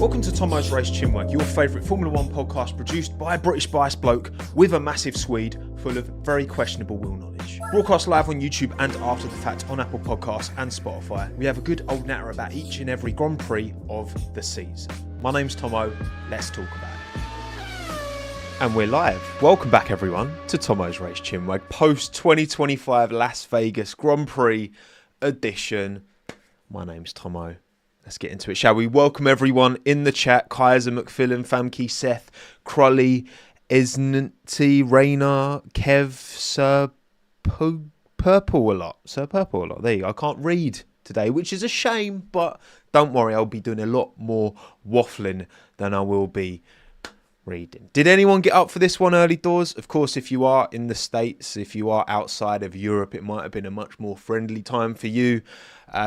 Welcome to TOMMO'S Race CHINWAG, your favourite Formula 1 podcast produced by a British biased bloke with a massive Swede full of very questionable wheel knowledge. Broadcast live on YouTube and after the fact on Apple Podcasts and Spotify. We have a good old natter about each and every Grand Prix of the season. My name's Tommo, let's talk about it. And we're live. Welcome back everyone to TOMMO'S Race CHINWAG, post 2025 Las Vegas Grand Prix edition. My name's Tommo. Let's get into it, shall we? Welcome everyone in the chat. Kaiser, McFillin, Famke, Seth, Crully, Esnanty, Raynar, Kev, Sir Purple a lot. Sir Purple a lot. There you go. I can't read today, which is a shame, but don't worry. I'll be doing a lot more waffling than I will be reading. Did anyone get up for this one early doors? Of course, if you are in the States, if you are outside of Europe, it might have been a much more friendly time for you.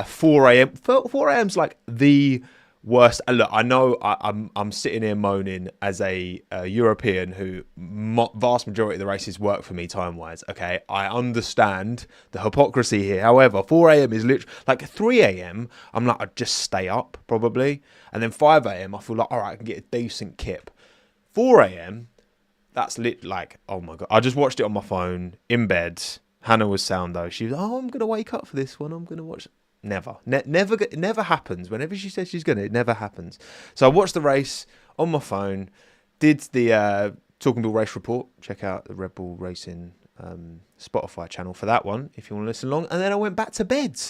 4 a.m. 4 a.m.'s like the worst. Look, I know I'm sitting here moaning as a European who vast majority of the races work for me time-wise. Okay, I understand the hypocrisy here. However, 4 a.m. is literally like 3 a.m. I'm like, I'd just stay up probably. And then 5 a.m. I feel like, all right, I can get a decent kip. 4 a.m. That's like, oh my God. I just watched it on my phone in bed. Hannah was sound though. She was, oh, I'm going to wake up for this one. I'm going to watch it. Never. It never happens. Whenever she says she's going to, it never happens. So I watched the race on my phone, did the Talking Bull Race Report. Check out the Red Bull Racing Spotify channel for that one if you want to listen along. And then I went back to bed.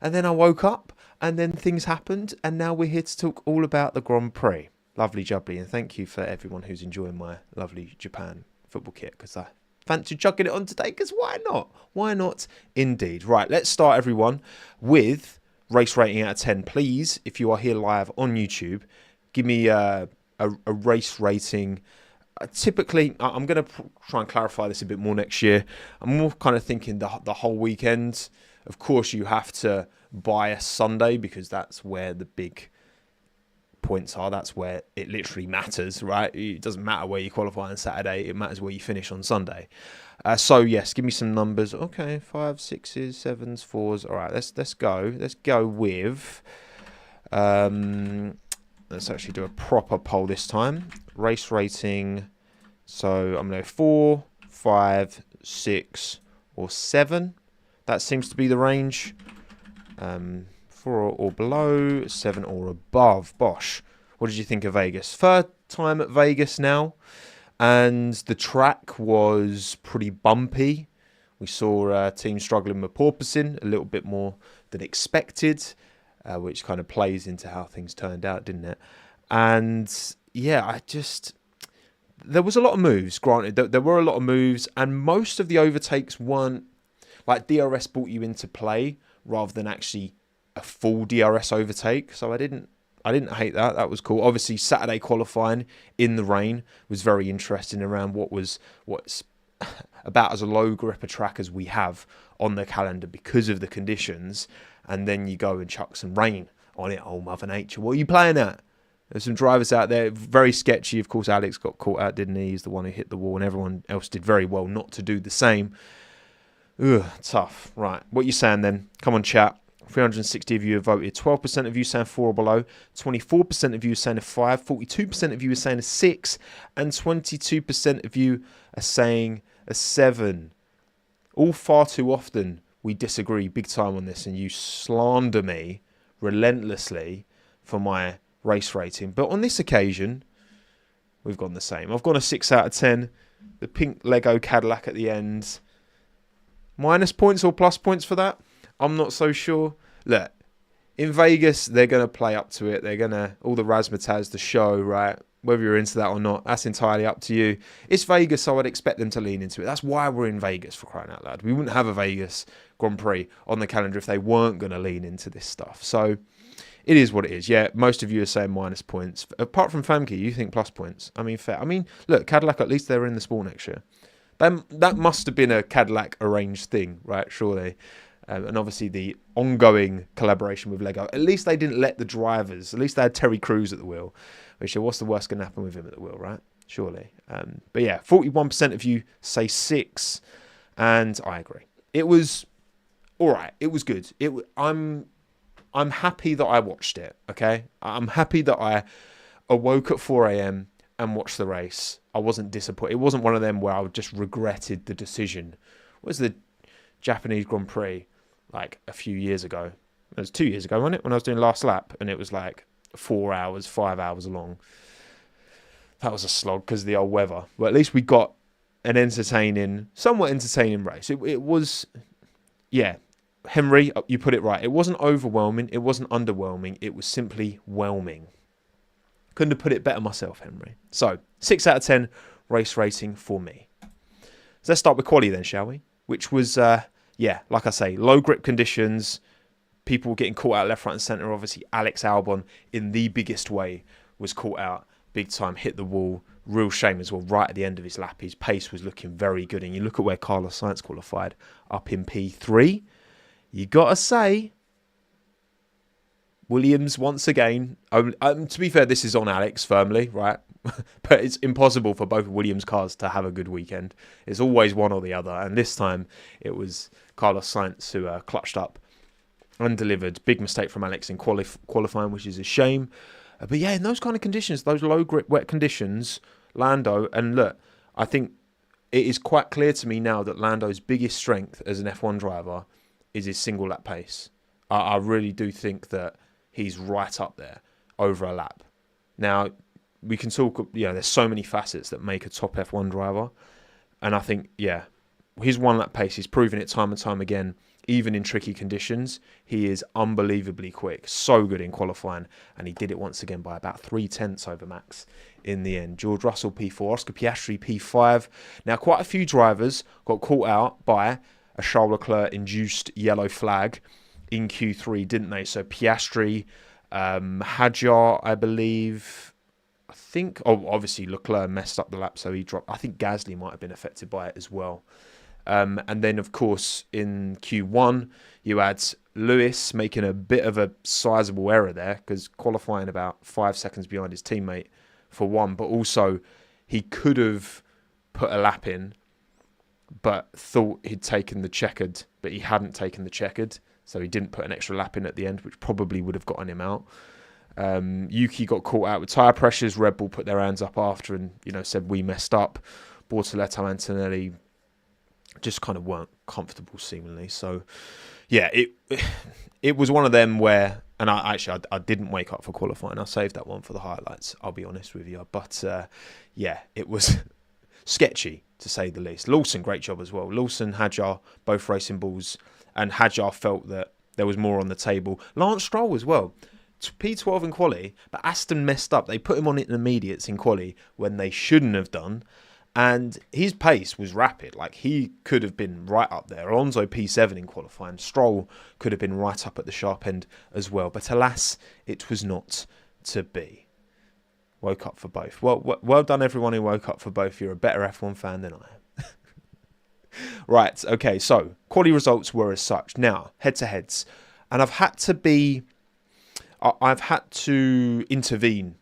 And then I woke up and then things happened. And now we're here to talk all about the Grand Prix. Lovely jubbly. And thank you for everyone who's enjoying my lovely Japan football kit because I fancy chucking it on today because why not? Why not indeed? Right, let's start everyone with race rating out of 10. Please, if you are here live on YouTube, give me a race rating. Typically, I'm going to try and clarify this a bit more next year. I'm more kind of thinking the whole weekend. Of course, you have to buy a Sunday because that's where the big points are. That's where it literally matters, right? It doesn't matter where you qualify on Saturday, it matters where you finish on Sunday. So yes, give me some numbers. Okay, 5s, 6s, 7s, 4s. All right, let's go with let's actually do a proper poll this time. Race rating. So I'm gonna go 4, 5, 6 or 7. That seems to be the range. 4 or below, 7 or above. Bosh. What did you think of Vegas? Third time at Vegas now, and the track was pretty bumpy. We saw a team struggling with porpoising a little bit more than expected, which kind of plays into how things turned out, didn't it? And yeah, there was a lot of moves, granted. There were a lot of moves, and most of the overtakes weren't, like DRS brought you into play rather than actually a full DRS overtake, so I didn't hate that. That was cool. Obviously, Saturday qualifying in the rain was very interesting around what's about as a low gripper track as we have on the calendar because of the conditions, and then you go and chuck some rain on it. Oh, Mother Nature, what are you playing at? There's some drivers out there, very sketchy. Of course, Alex got caught out, didn't he? He's the one who hit the wall, and everyone else did very well not to do the same. Ugh, tough. Right, what are you saying then? Come on, chat. 360 of you have voted. 12% of you saying 4 or below. 24% of you are saying a 5. 42% of you are saying a 6. And 22% of you are saying a 7. All far too often we disagree big time on this and you slander me relentlessly for my race rating. But on this occasion, we've gone the same. I've gone a 6 out of 10. The pink Lego Cadillac at the end. Minus points or plus points for that? I'm not so sure. Look, in Vegas, they're going to play up to it. They're going to, all the razzmatazz, the show, right? Whether you're into that or not, that's entirely up to you. It's Vegas, so I'd expect them to lean into it. That's why we're in Vegas, for crying out loud. We wouldn't have a Vegas Grand Prix on the calendar if they weren't going to lean into this stuff. So it is what it is. Yeah, most of you are saying minus points. Apart from Famke, you think plus points. I mean, fair. I mean, look, Cadillac, at least they're in the sport next year. That must have been a Cadillac arranged thing, right? Surely. And obviously the ongoing collaboration with Lego. At least they didn't let the drivers. At least they had Terry Crews at the wheel. Which, what's the worst going to happen with him at the wheel, right? Surely. But yeah, 41% of you say 6. And I agree. It was all right. It was good. I'm I'm happy that I watched it, okay? I'm happy that I awoke at 4 a.m. and watched the race. I wasn't disappointed. It wasn't one of them where I just regretted the decision. It was the Japanese Grand Prix like a few years ago. It was 2 years ago, wasn't it? When I was doing last lap, and it was like 4 hours, 5 hours long. That was a slog because of the old weather. But at least we got an somewhat entertaining race. It was, yeah. Henry, you put it right. It wasn't overwhelming. It wasn't underwhelming. It was simply whelming. Couldn't have put it better myself, Henry. So, 6 out of 10 race rating for me. So let's start with quali then, shall we? Which was, like I say, low grip conditions. People getting caught out left, right and centre. Obviously, Alex Albon, in the biggest way, was caught out big time, hit the wall. Real shame as well, right at the end of his lap. His pace was looking very good. And you look at where Carlos Sainz qualified, up in P3. You got to say, Williams once again, to be fair, this is on Alex firmly, right? But it's impossible for both Williams cars to have a good weekend. It's always one or the other. And this time it was Carlos Sainz who clutched up and delivered. Big mistake from Alex in qualifying, which is a shame. But yeah, in those kind of conditions, those low grip, wet conditions, Lando, and look, I think it is quite clear to me now that Lando's biggest strength as an F1 driver is his single lap pace. I really do think that he's right up there over a lap. Now, we can talk, there's so many facets that make a top F1 driver. And I think, his one lap pace, he's proven it time and time again, even in tricky conditions. He is unbelievably quick, so good in qualifying. And he did it once again by about 3/10 over Max in the end. George Russell P4, Oscar Piastri P5. Now, quite a few drivers got caught out by a Charles Leclerc-induced yellow flag in Q3, didn't they? So Piastri, Hadjar, I believe. Obviously Leclerc messed up the lap, so he dropped. I think Gasly might have been affected by it as well. And then, of course, in Q1, you had Lewis making a bit of a sizable error there because qualifying about 5 seconds behind his teammate for one. But also, he could have put a lap in, but thought he'd taken the checkered, but he hadn't taken the checkered. So he didn't put an extra lap in at the end, which probably would have gotten him out. Yuki got caught out with tyre pressures. Red Bull put their hands up after and, said we messed up. Bortoletto, Antonelli just kind of weren't comfortable seemingly. So, yeah, it was one of them where, and I didn't wake up for qualifying. I saved that one for the highlights, I'll be honest with you. But, it was sketchy, to say the least. Lawson, great job as well. Lawson, Hadjar, both racing balls. And Hadjar felt that there was more on the table. Lance Stroll as well. P12 in quali, but Aston messed up. They put him on intermediates in quali when they shouldn't have done. And his pace was rapid. Like, he could have been right up there. Alonso P7 in qualifying. Stroll could have been right up at the sharp end as well. But alas, it was not to be. Woke up for both. Well done, everyone who woke up for both. You're a better F1 fan than I am. Right, okay, so quali results were as such. Now, head-to-heads. And I've had to intervene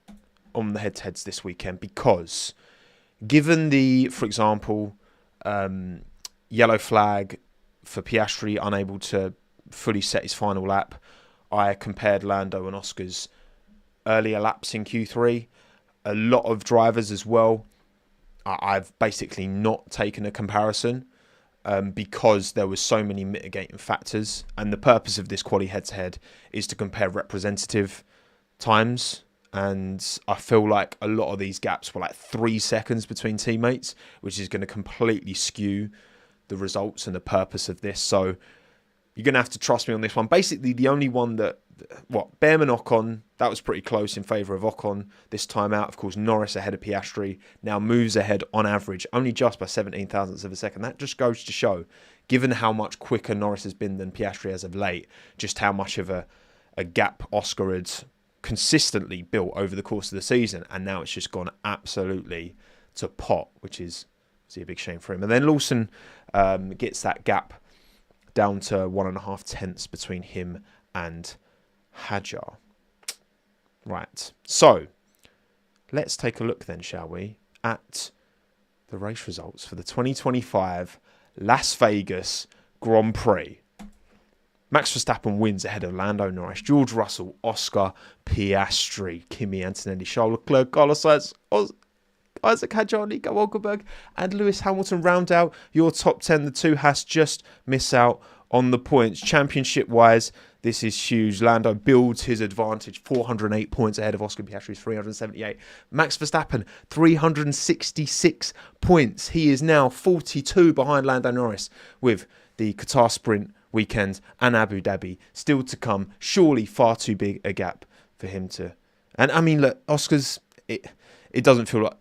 on the head-to-heads this weekend because given for example, yellow flag for Piastri, unable to fully set his final lap, I compared Lando and Oscar's earlier laps in Q3. A lot of drivers as well, I've basically not taken a comparison because there was so many mitigating factors. And the purpose of this quali head-to-head is to compare representative times. And I feel like a lot of these gaps were like 3 seconds between teammates, which is going to completely skew the results and the purpose of this. So you're going to have to trust me on this one. Basically, the only one Behrman Ocon, that was pretty close in favour of Ocon this time out. Of course, Norris ahead of Piastri now moves ahead on average, only just by 17 thousandths of a second. That just goes to show, given how much quicker Norris has been than Piastri as of late, just how much of a gap Oscar had consistently built over the course of the season. And now it's just gone absolutely to pot, which is a big shame for him. And then Lawson gets that gap down to 1.5 tenths between him and Hadjar. Right, so let's take a look then, shall we, at the race results for the 2025 Las Vegas Grand Prix. Max Verstappen wins ahead of Lando Norris, George Russell, Oscar Piastri, Kimi Antonelli, Charles Leclerc, Carlos Sainz, Isaac Hadjar, Nico Hülkenberg, and Lewis Hamilton round out your top 10. The two Haas just miss out on the points. Championship-wise, this is huge. Lando builds his advantage, 408 points ahead of Oscar Piastri's 378. Max Verstappen, 366 points. He is now 42 behind Lando Norris, with the Qatar Sprint weekend and Abu Dhabi still to come. Surely far too big a gap for him to... And I mean, look, Oscar's... It doesn't feel like...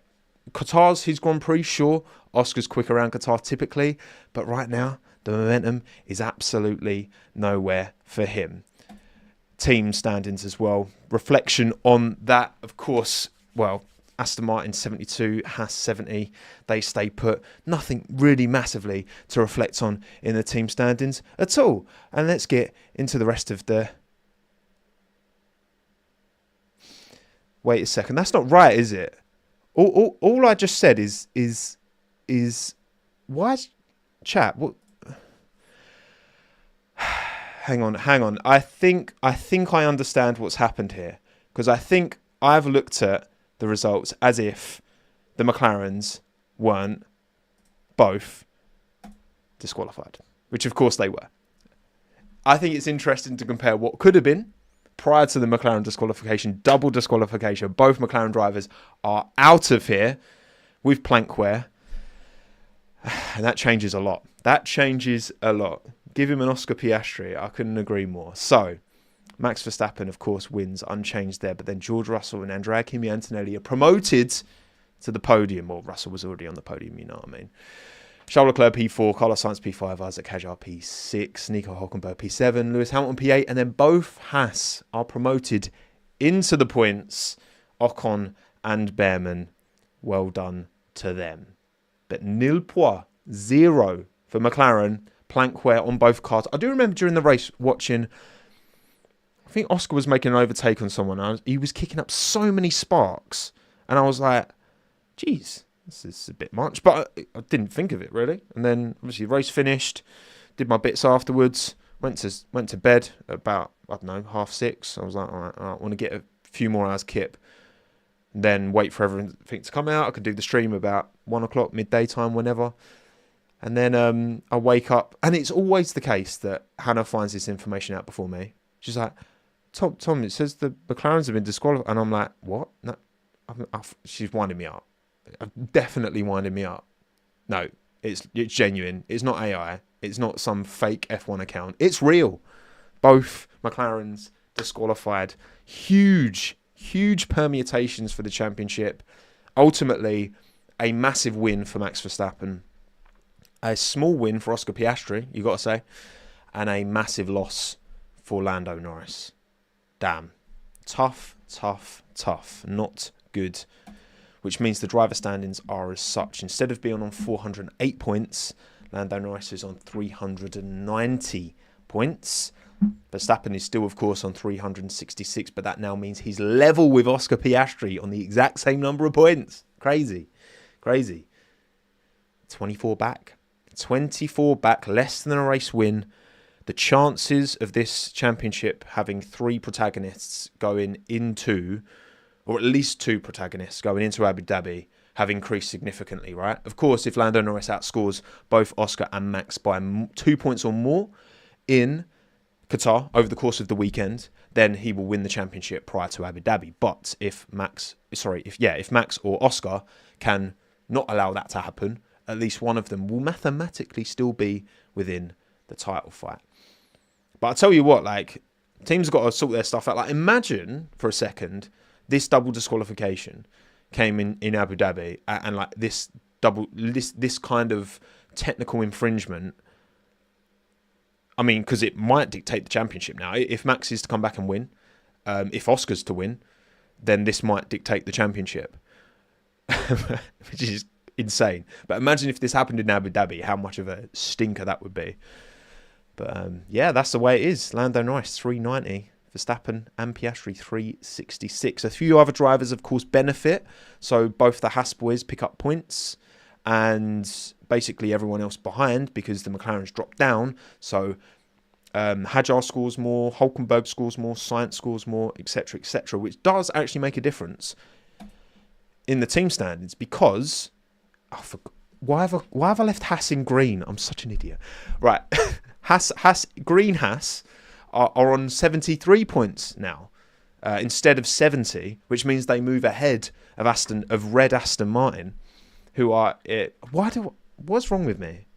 Qatar's his Grand Prix, sure. Oscar's quick around Qatar typically. But right now, the momentum is absolutely nowhere for him. Team standings as well. Reflection on that, of course, well, Aston Martin 72, Haas 70. They stay put. Nothing really massively to reflect on in the team standings at all. And let's get into the rest of the... Wait a second. That's not right, is it? All I just said is why is chat? What? Hang on. I think I understand what's happened here, because I think I've looked at the results as if the McLarens weren't both disqualified, which of course they were. I think it's interesting to compare what could have been prior to the McLaren disqualification, double disqualification. Both McLaren drivers are out of here with plankwear. And that changes a lot. Give him an Oscar Piastri. I couldn't agree more. So, Max Verstappen, of course, wins unchanged there. But then George Russell and Andrea Kimi Antonelli are promoted to the podium. Well, Russell was already on the podium, you know what I mean. Charles Leclerc P4, Carlos Sainz P5, Isaac Hadjar P6, Nico Hülkenberg P7, Lewis Hamilton P8, and then both Haas are promoted into the points. Ocon and Behrman, well done to them. But nil point, 0 for McLaren, plankwear on both cars. I do remember during the race watching, I think Oscar was making an overtake on someone. He was kicking up so many sparks, and I was like, geez, this is a bit much, but I didn't think of it really. And then obviously the race finished, did my bits afterwards, went to bed at about, I don't know, 6:30. I was like, all right, I want to get a few more hours kip, then wait for everything to come out. I could do the stream about 1 o'clock, midday time, whenever. And then I wake up, and it's always the case that Hannah finds this information out before me. She's like, Tom, it says the McLarens have been disqualified. And I'm like, what? No, she's winding me up. Definitely winding me up. No, it's genuine. It's not AI. It's not some fake F1 account. It's real. Both McLarens disqualified. Huge permutations for the championship. Ultimately, a massive win for Max Verstappen. A small win for Oscar Piastri, you got to say. And a massive loss for Lando Norris. Damn. Tough. Not good. Which means the driver standings are as such. Instead of being on 408 points, Lando Norris is on 390 points. Verstappen is still, of course, on 366, but that now means he's level with Oscar Piastri on the exact same number of points. Crazy. 24 back, less than a race win. The chances of this championship having 3 protagonists going into... or at least 2 protagonists going into Abu Dhabi have increased significantly, right? Of course, if Lando Norris outscores both Oscar and Max by 2 points or more in Qatar over the course of the weekend, then he will win the championship prior to Abu Dhabi. But if Max or Oscar can not allow that to happen, at least one of them will mathematically still be within the title fight. But I tell you what, like, teams have got to sort their stuff out. Like, imagine for a second this double disqualification came in Abu Dhabi, and like this kind of technical infringement. I mean, because it might dictate the championship now. If Max is to come back and win, if Oscar's to win, then this might dictate the championship, which is insane. But imagine if this happened in Abu Dhabi, how much of a stinker that would be. But yeah, that's the way it is. Lando Norris 390. Verstappen and Piastri 366. A few other drivers, of course, benefit. So both the Haas boys pick up points, and basically everyone else behind, because the McLaren's dropped down. So Hajar scores more, Hulkenberg scores more, Sainz scores more, etc., which does actually make a difference in the team standings because why have I left Haas in green? I'm such an idiot. Right, Green Haas are on 73 points now instead of 70, which means they move ahead of red Aston Martin, who are what's wrong with me?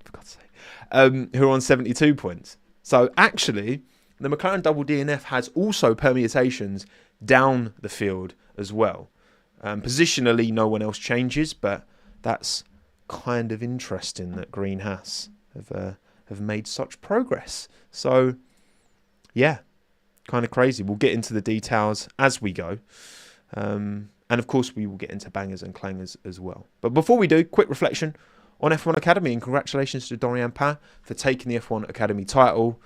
For God's sake, who are on 72 points. So actually, the McLaren double DNF has also permutations down the field as well. Positionally, no one else changes, but that's kind of interesting that Green Haas have made such progress. So, yeah, kind of crazy. We'll get into the details as we go. And of course, we will get into bangers and clangers as well. But before we do, quick reflection on F1 Academy, and congratulations to Dorian Pin for taking the F1 Academy title.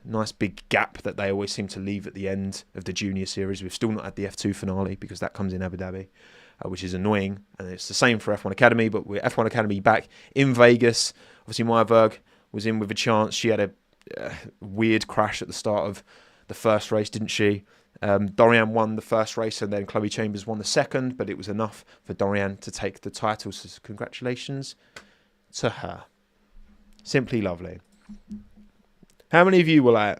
Nice big gap that they always seem to leave at the end of the junior series. We've still not had the F2 finale because that comes in Abu Dhabi, which is annoying. And it's the same for F1 Academy, but we're F1 Academy back in Vegas. Obviously, Meyerberg was in with a chance. She had a weird crash at the start of the first race, didn't she? Dorian won the first race and then Chloe Chambers won the second, but it was enough for Dorian to take the title. So congratulations to her. Simply lovely. How many of you were like,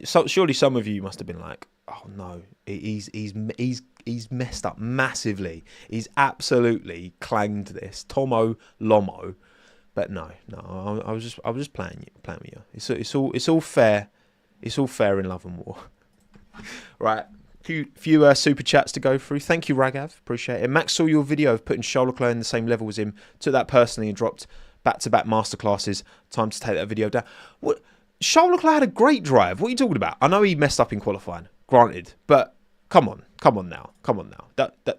surely some of you must have been like, oh no, he's messed up massively. He's absolutely clanged this. Tommo Lomo. But no, I was just playing with you. It's all fair. It's all fair in love and war. Right. Few super chats to go through. Thank you, Ragav. Appreciate it. Max saw your video of putting Charles Leclerc in the same level as him. Took that personally and dropped back-to-back masterclasses. Time to take that video down. What? Charles Leclerc had a great drive. What are you talking about? I know he messed up in qualifying, granted, but come on now.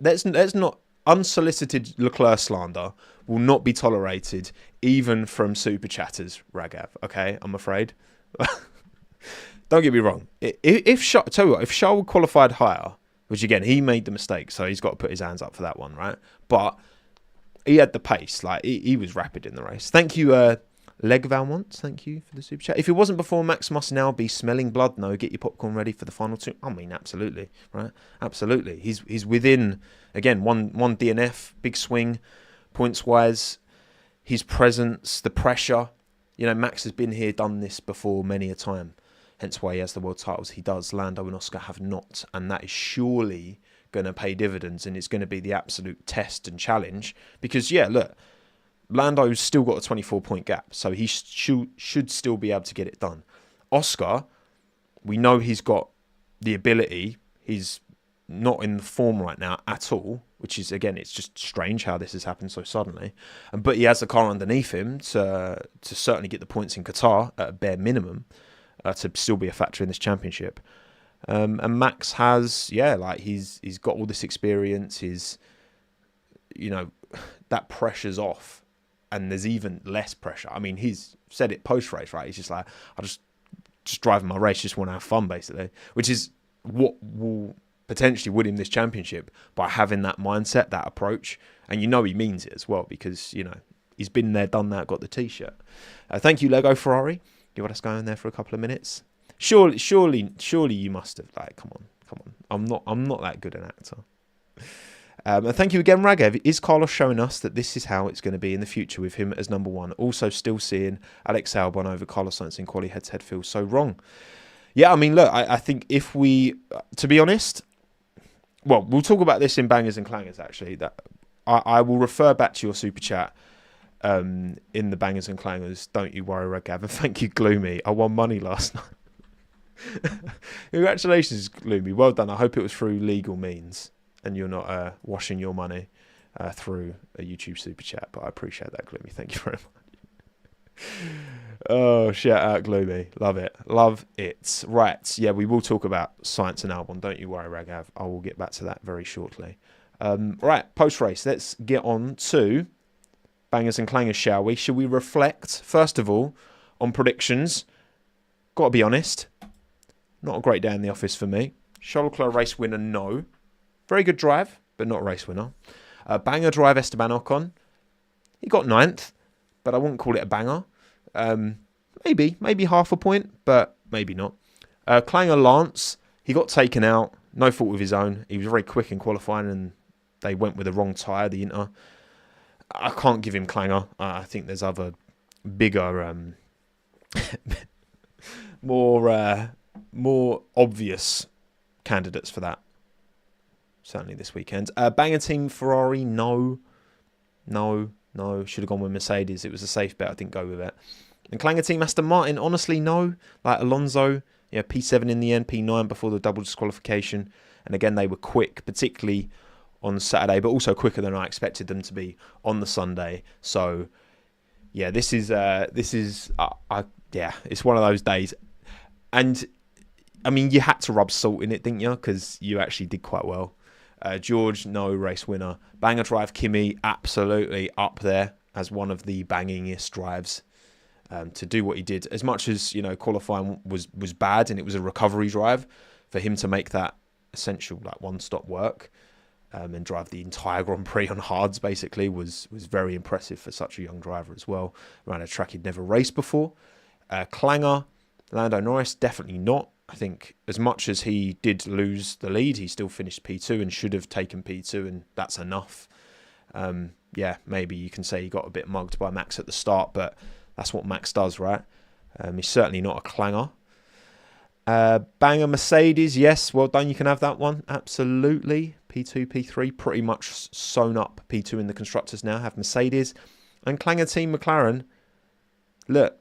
That's not unsolicited Leclerc slander. Will not be tolerated, even from super chatters, Ragav. Okay, I'm afraid. Don't get me wrong. If Charles qualified higher, which again he made the mistake, so he's got to put his hands up for that one, right? But he had the pace, like he was rapid in the race. Thank you, Leg Valmont, thank you for the super chat. If it wasn't before, Max must now be smelling blood. No, get your popcorn ready for the final two. I mean, absolutely, right? Absolutely. He's within, again, one DNF, big swing, points-wise. His presence, the pressure. You know, Max has been here, done this before many a time. Hence why he has the world titles he does. Lando and Oscar have not. And that is surely going to pay dividends. And it's going to be the absolute test and challenge. Because, yeah, look, Lando's still got a 24-point gap, so he should still be able to get it done. Oscar, we know he's got the ability. He's not in the form right now at all, which is, again, it's just strange how this has happened so suddenly. But he has the car underneath him to certainly get the points in Qatar at a bare minimum, to still be a factor in this championship. And Max has, he's got all this experience. That pressure's off. And there's even less pressure. I mean, he's said it post-race, right? He's just like, I just driving my race, just want to have fun, basically. Which is what will potentially win him this championship by having that mindset, that approach. And he means it as well because, he's been there, done that, got the T-shirt. Thank you, Lego Ferrari. You want us going there for a couple of minutes? Surely you must have. Like, come on. I'm not that good an actor. And thank you again, Ragav. Is Carlos showing us that this is how it's going to be in the future with him as number one? Also, still seeing Alex Albon over Carlos Sainz in quali head-to-head feels so wrong. Yeah, I mean, look, I think if we, to be honest, well, we'll talk about this in bangers and clangers. Actually, that I will refer back to your super chat in the bangers and clangers. Don't you worry, Ragav. And thank you, Gloomy. I won money last night. Congratulations, Gloomy. Well done. I hope it was through legal means. And you're not washing your money through a YouTube super chat. But I appreciate that, Gloomy. Thank you very much. Oh, shout out, Gloomy. Love it. Love it. Right. Yeah, we will talk about Sainz and Albon. Don't you worry, Ragav. I will get back to that very shortly. Right, post-race. Let's get on to bangers and clangers, shall we? Should we reflect, first of all, on predictions? Got to be honest. Not a great day in the office for me. Charles Leclerc race winner, no. Very good drive, but not a race winner. Banger drive, Esteban Ocon. He got 9th, but I wouldn't call it a banger. maybe half a point, but maybe not. Clanger Lance, he got taken out, no fault of his own. He was very quick in qualifying and they went with the wrong tyre, the Inter. I can't give him Clanger. I think there's other bigger, more obvious candidates for that. Certainly this weekend. Banger team Ferrari, no. Should have gone with Mercedes. It was a safe bet. I didn't go with it. And Clanger team Aston Martin, honestly, no. Like Alonso, P7 in the end, P9 before the double disqualification. And again, they were quick, particularly on Saturday, but also quicker than I expected them to be on the Sunday. So, yeah, it's one of those days. And, I mean, you had to rub salt in it, didn't you? Because you actually did quite well. George, no race winner. Banger drive, Kimi, absolutely up there as one of the bangingest drives to do what he did. As much as, qualifying was bad and it was a recovery drive, for him to make that essential one-stop work and drive the entire Grand Prix on hards basically was very impressive for such a young driver as well. Around a track he'd never raced before. Clanger, Lando Norris, definitely not. I think as much as he did lose the lead, he still finished P2 and should have taken P2, and that's enough. Maybe you can say he got a bit mugged by Max at the start, but that's what Max does, right? He's certainly not a Clanger. Banger Mercedes, yes, well done, you can have that one, absolutely. P2, P3, pretty much sewn up P2 in the constructors now, have Mercedes. And Clanger team McLaren, look,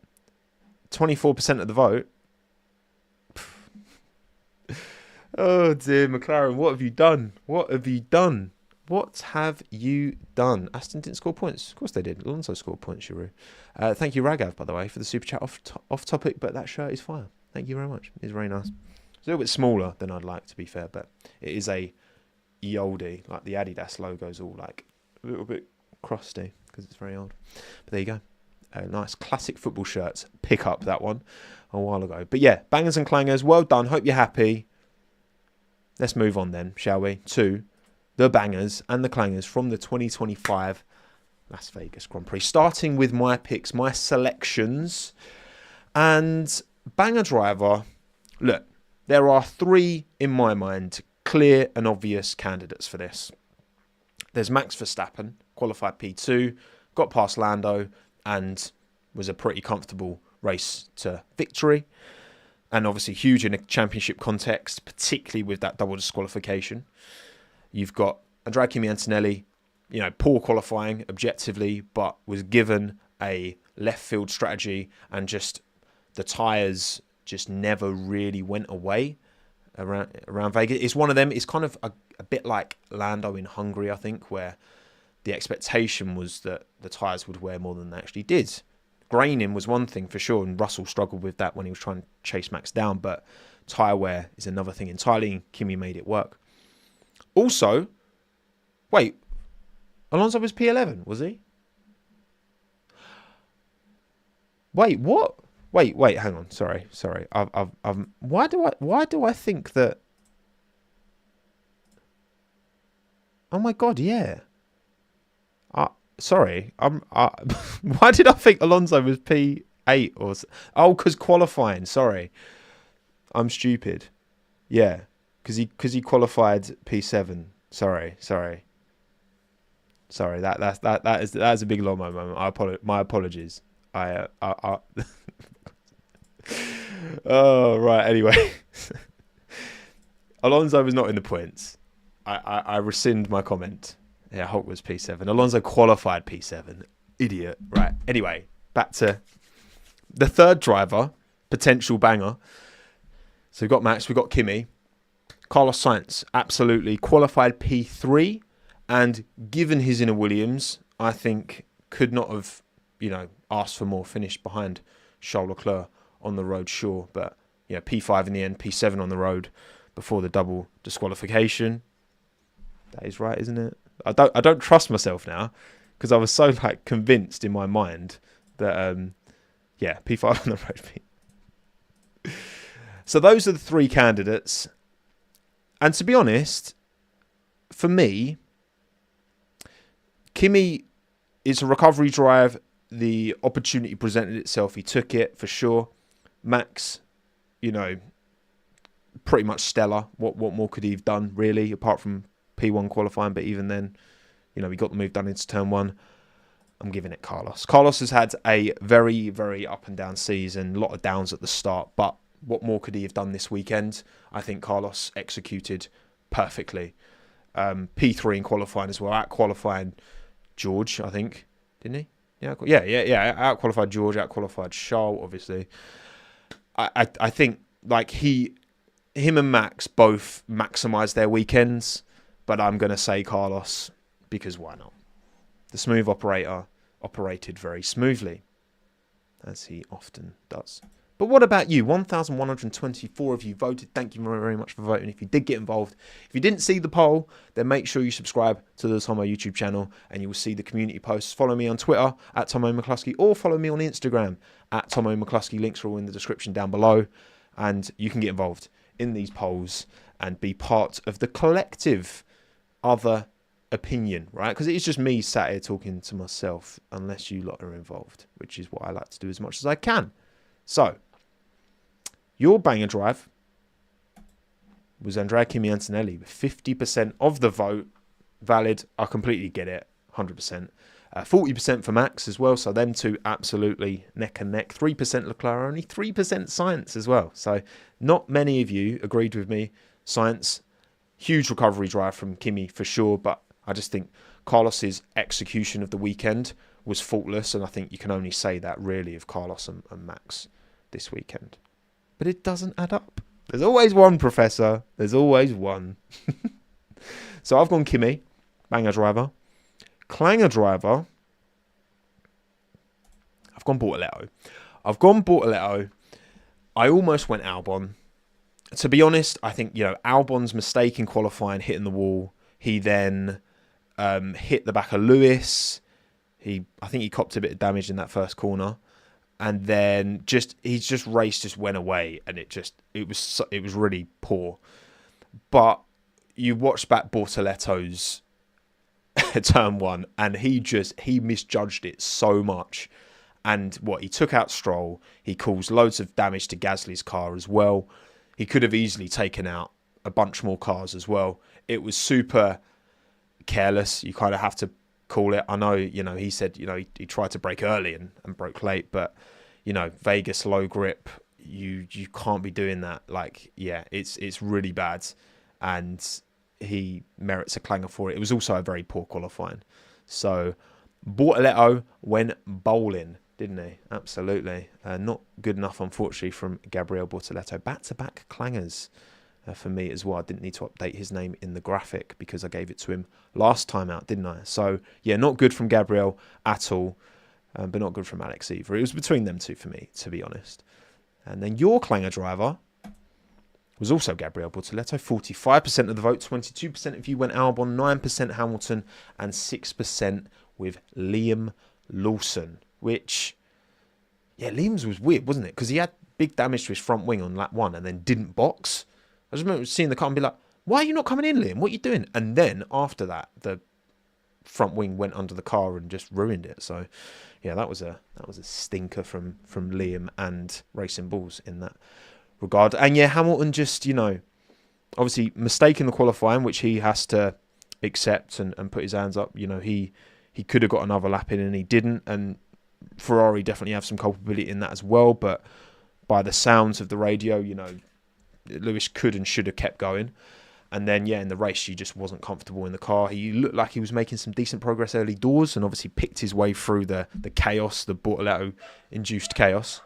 24% of the vote. Oh dear, McLaren, what have you done? What have you done? Aston didn't score points. Of course they did. Alonso scored points, Giroud. Thank you, Ragav, by the way, for the super chat. Off topic, but that shirt is fire. Thank you very much. It's very nice. It's a little bit smaller than I'd like, to be fair, but it is a oldie. Like the Adidas logo's all like a little bit crusty because it's very old. But there you go. Nice classic football shirts. Pick up that one a while ago. But yeah, bangers and clangers. Well done. Hope you're happy. Let's move on then, shall we, to the bangers and the clangers from the 2025 Las Vegas Grand Prix. Starting with my picks, my selections. And banger driver, look, there are three, in my mind, clear and obvious candidates for this. There's Max Verstappen, qualified P2, got past Lando, and was a pretty comfortable race to victory. And obviously huge in a championship context, particularly with that double disqualification. You've got Andrea Kimi Antonelli, poor qualifying objectively, but was given a left field strategy and just the tyres just never really went away around Vegas. It's one of them. It's kind of a bit like Lando in Hungary, I think, where the expectation was that the tyres would wear more than they actually did. Graining was one thing for sure, and Russell struggled with that when he was trying to chase Max down, but tyre wear is another thing entirely, and Kimi made it work. Also, wait, Alonso was P11, was he? Wait, what? Wait, hang on. Sorry. Why do I think that? Oh my God, yeah. Sorry, why did I think Alonso was P8 or? Oh, because qualifying. Sorry, I'm stupid. Yeah, because he qualified P7. Sorry. That is a big Lomo moment. My apologies. Oh right. Anyway, Alonso was not in the points. I rescind my comment. Yeah, Hulk was P7. Alonso qualified P7. Idiot. Right. Anyway, back to the third driver, potential banger. So we've got Max, we've got Kimi. Carlos Sainz, absolutely qualified P3. And given his inner Williams, I think could not have, asked for more. Finished behind Charles Leclerc on the road, sure. But, P5 in the end, P7 on the road before the double disqualification. That is right, isn't it? I don't trust myself now because I was so convinced in my mind that P5 on the road. So those are the three candidates, and to be honest, for me, Kimi is a recovery drive the opportunity presented itself, he took it for sure. Max, pretty much stellar. What more could he have done, really, apart from P1 qualifying? But even then, he got the move done into turn 1. I'm giving it Carlos. Carlos has had a very, very up and down season, a lot of downs at the start, but what more could he have done this weekend? I think Carlos executed perfectly. P3 in qualifying as well, out qualifying George, I think, didn't he? Yeah. Out qualified George, out qualified Charles, obviously. I think him and Max both maximised their weekends, but I'm going to say Carlos because why not? The smooth operator operated very smoothly, as he often does. But what about you? 1,124 of you voted. Thank you very, very much for voting. If you did get involved, if you didn't see the poll, then make sure you subscribe to the Tommo YouTube channel and you will see the community posts. Follow me on Twitter at Tommo McCluskey or follow me on Instagram at Tommo McCluskey. Links are all in the description down below. And you can get involved in these polls and be part of the collective other opinion, right? Because it is just me sat here talking to myself unless you lot are involved, which is what I like to do as much as I can. So, your banger drive was Andrea Kimi Antonelli with 50% of the vote valid. I completely get it, 100%. 40% for Max as well, so them two absolutely neck and neck. 3% Leclerc, only 3% Sainz as well. So not many of you agreed with me. Sainz, huge recovery drive from Kimi for sure, but I just think Carlos's execution of the weekend was faultless, and I think you can only say that really of Carlos and Max this weekend. But it doesn't add up. There's always one, Professor. There's always one. So I've gone Kimi, banger driver. Clanger driver, I've gone Bortoletto. I almost went Albon. To be honest, I think, Albon's mistake in qualifying, hitting the wall. He then hit the back of Lewis. I think he copped a bit of damage in that first corner. And then his race just went away, and it was really poor. But you watch back Bortoletto's turn 1, and he misjudged it so much. And he took out Stroll. He caused loads of damage to Gasly's car as well. He could have easily taken out a bunch more cars as well. It was super careless. You kind of have to call it. I know, he said, he tried to brake early and broke late, but, Vegas low grip, you can't be doing that. It's really bad, and he merits a clanger for it. It was also a very poor qualifying. So Bortoletto went bowling, didn't he? Absolutely. Not good enough, unfortunately, from Gabriel Bortoletto. Back-to-back clangers for me as well. I didn't need to update his name in the graphic because I gave it to him last time out, didn't I? So, yeah, not good from Gabriel at all, but not good from Alex either. It was between them two for me, to be honest. And then your clanger driver was also Gabriel Bortoletto. 45% of the vote, 22% of you went Albon, 9% Hamilton, and 6% with Liam Lawson. Which, Liam's was weird, wasn't it? Because he had big damage to his front wing on lap 1 and then didn't box. I just remember seeing the car and be like, why are you not coming in, Liam? What are you doing? And then after that, the front wing went under the car and just ruined it. So, yeah, that was a stinker from Liam and Racing Bulls in that regard. And yeah, Hamilton just, obviously mistake in the qualifying, which he has to accept and put his hands up. He could have got another lap in and he didn't. And Ferrari definitely have some culpability in that as well. But by the sounds of the radio, Lewis could and should have kept going. And then, in the race, he just wasn't comfortable in the car. He looked like he was making some decent progress early doors and obviously picked his way through the chaos, the Bortoletto-induced chaos,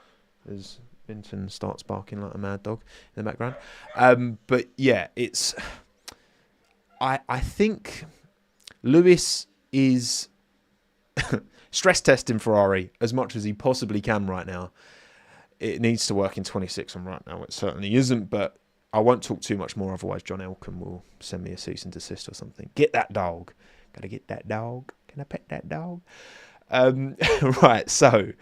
as Vinton starts barking like a mad dog in the background. But, yeah, it's... I think Lewis is stress testing Ferrari as much as he possibly can right now. It needs to work in 26, and right now it certainly isn't, but I won't talk too much more, otherwise John Elkan will send me a cease and desist or something. Get that dog. Gotta get that dog. Can I pet that dog? Right, so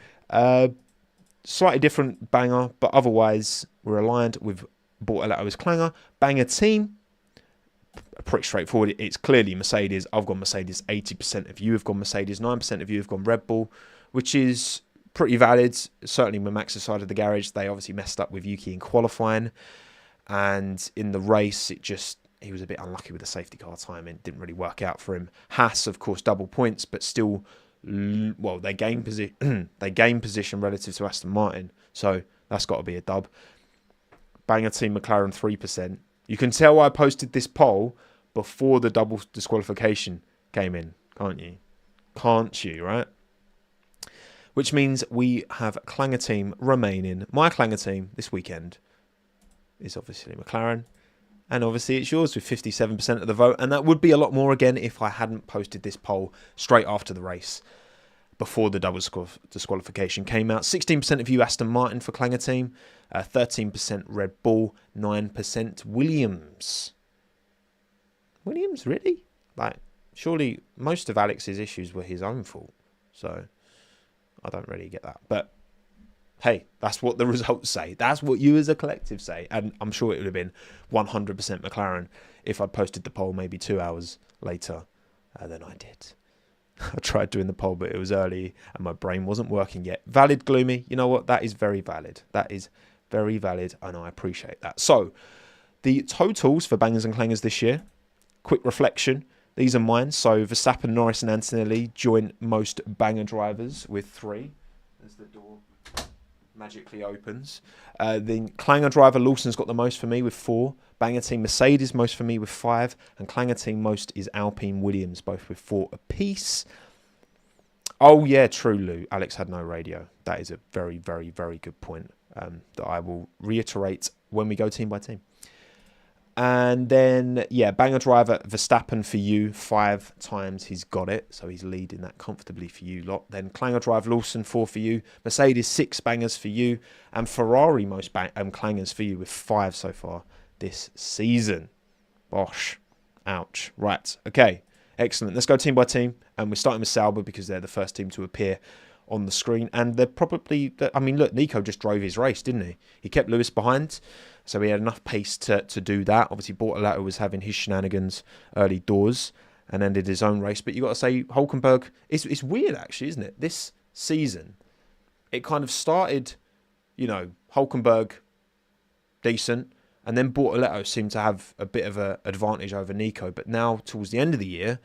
slightly different banger, but otherwise we're aligned with Bortoletto's clanger. Banger team, pretty straightforward. It's clearly Mercedes. I've gone Mercedes. 80% of you have gone Mercedes. 9% of you have gone Red Bull. which is pretty valid. Certainly on Max's side of the garage, they obviously messed up with Yuki in qualifying, and in the race, he was a bit unlucky with the safety car timing. Didn't really work out for him. Haas, of course, double points, but still, well, they gain position relative to Aston Martin, so that's got to be a dub. Banger team McLaren 3%. You can tell I posted this poll before the double disqualification came in, can't you? Can't you, right? Which means we have Clanger team remaining. My Clanger team this weekend is obviously McLaren. And obviously it's yours with 57% of the vote. And that would be a lot more again if I hadn't posted this poll straight after the race, before the double disqualification came out. 16% of you Aston Martin for Clanger team. 13% Red Bull. 9% Williams. Williams, really? Like, surely most of Alex's issues were his own fault. So I don't really get that. But hey, that's what the results say. That's what you as a collective say. And I'm sure it would have been 100% McLaren if I'd posted the poll maybe 2 hours later than I did. I tried doing the poll, but it was early and my brain wasn't working yet. Valid, Gloomy. You know what? That is very valid. That is very valid, and I appreciate that. So, the totals for bangers and clangers this year. Quick reflection. These are mine. So, Verstappen, Norris and Antonelli joint most banger drivers with 3. As the door magically opens. The Clanger driver Lawson's got the most for me with 4. Banger team Mercedes most for me with 5. And Clanger team most is Alpine Williams, both with 4 apiece. Oh yeah, true, Lou. Alex had no radio. That is a very, very, very good point that I will reiterate when we go team by team. And then, yeah, banger driver Verstappen for you. 5 times he's got it. So he's leading that comfortably for you lot. Then Clanger driver Lawson, 4 for you. Mercedes, 6 bangers for you. And Ferrari, most clangers for you with 5 so far this season. Bosh. Ouch. Right. Okay. Excellent. Let's go team by team. And we're starting with Sauber because they're the first team to appear on the screen. And they're probably, I mean, look, Nico just drove his race, didn't he? He kept Lewis behind. So he had enough pace to do that. Obviously, Bortolato was having his shenanigans early doors and ended his own race. But you got to say, Hulkenberg, it's weird actually, isn't it? This season, it kind of started, you know, Hulkenberg, decent. And then Bortolato seemed to have a bit of an advantage over Nico. But now, towards the end of the year,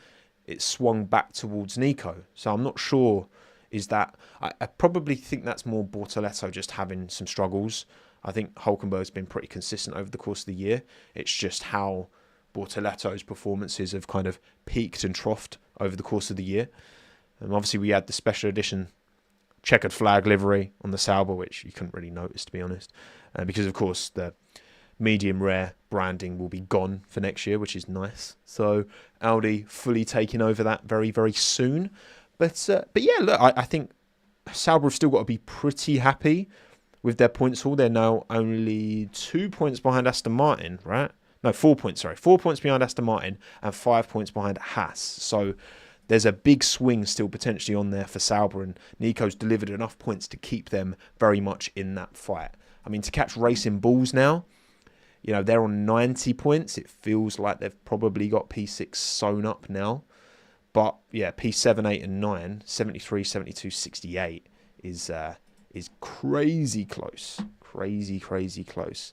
it swung back towards Nico. So I'm not sure, is that... I probably think that's more Bortolato just having some struggles. I think Hulkenberg's been pretty consistent over the course of the year. It's just how Bortolato's performances have kind of peaked and troughed over the course of the year. And obviously, we had the special edition checkered flag livery on the Sauber, which you couldn't really notice, to be honest. Because, of course, the medium rare branding will be gone for next year, which is nice. So Audi fully taking over that very, very soon. But yeah, look, I think Sauber have still got to be pretty happy with their points haul. They're now only 2 points behind Aston Martin, right? No, 4 points, sorry. 4 points behind Aston Martin and 5 points behind Haas. So there's a big swing still potentially on there for Sauber, and Nico's delivered enough points to keep them very much in that fight. I mean, to catch Racing Bulls now, you know, they're on 90 points. It feels like they've probably got P6 sewn up now. But yeah, P7, 8 and 9, 73, 72, 68 is crazy close. Crazy, crazy close.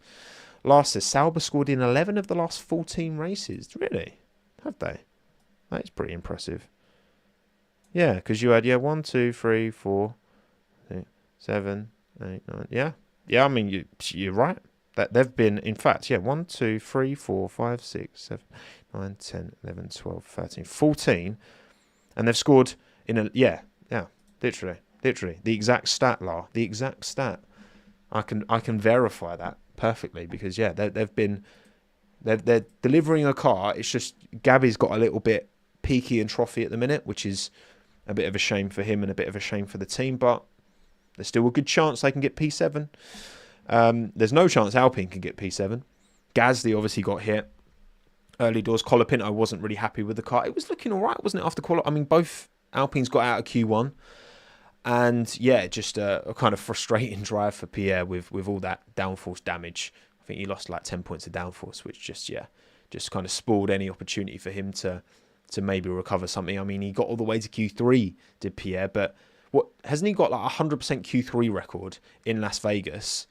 Last says Sauber scored in 11 of the last 14 races. Really? Have they? That is pretty impressive. Yeah, because you had, 1, 2, 3, 4, 7, 8, 9. Yeah. Yeah, I mean, you're right. That they've been, in fact, 1, 2, 3, 4, 5, 6, 7, 9, 10, 11, 12, 13, 14. And they've scored in literally. The exact stat, La. The exact stat. I can verify that perfectly because, they're delivering a car. It's just Gabby's got a little bit peaky and trophy at the minute, which is a bit of a shame for him and a bit of a shame for the team. But there's still a good chance they can get P7. There's no chance Alpine can get P7. Gasly obviously got hit early doors. Colapinto wasn't really happy with the car. It was looking all right, wasn't it, after qualifying? I mean, both Alpines got out of Q1. And yeah, just a kind of frustrating drive for Pierre with all that downforce damage. I think he lost like 10 points of downforce, which just kind of spoiled any opportunity for him to maybe recover something. I mean, he got all the way to Q3, did Pierre, but what hasn't he got like 100% Q3 record in Las Vegas,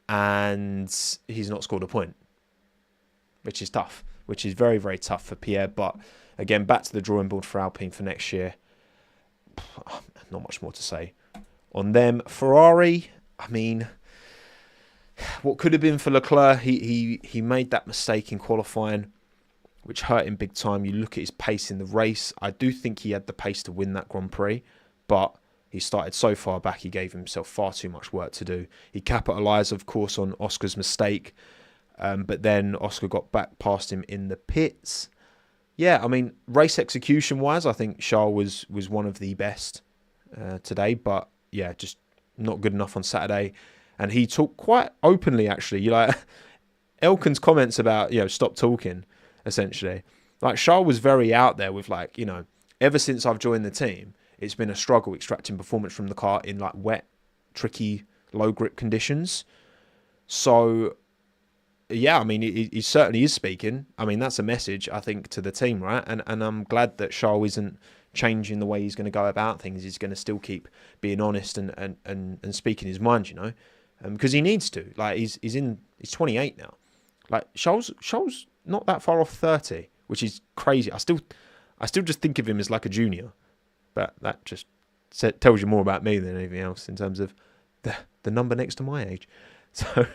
and he's not scored a point, which is tough, which is very, very tough for Pierre. But again, back to the drawing board for Alpine for next year. Not much more to say on them. Ferrari, I mean, what could have been for Leclerc, he made that mistake in qualifying, which hurt him big time. You look at his pace in the race. I do think he had the pace to win that Grand Prix, but he started so far back, he gave himself far too much work to do. He capitalised, of course, on Oscar's mistake, but then Oscar got back past him in the pits. Yeah, I mean, race execution-wise, I think Charles was one of the best today, but yeah, just not good enough on Saturday. And he talked quite openly, actually. You like Elkan's comments about, stop talking, essentially. Like, Charles was very out there with, like, ever since I've joined the team, it's been a struggle extracting performance from the car in, like, wet, tricky, low grip conditions. So, yeah, I mean, he certainly is speaking. I mean, that's a message, I think, to the team, right? And I'm glad that Charles isn't changing the way he's going to go about things. He's going to still keep being honest and speaking his mind, because he needs to. Like, he's 28 now. Like, Charles not that far off 30, which is crazy. I still just think of him as like a junior, but that just tells you more about me than anything else in terms of the number next to my age. So,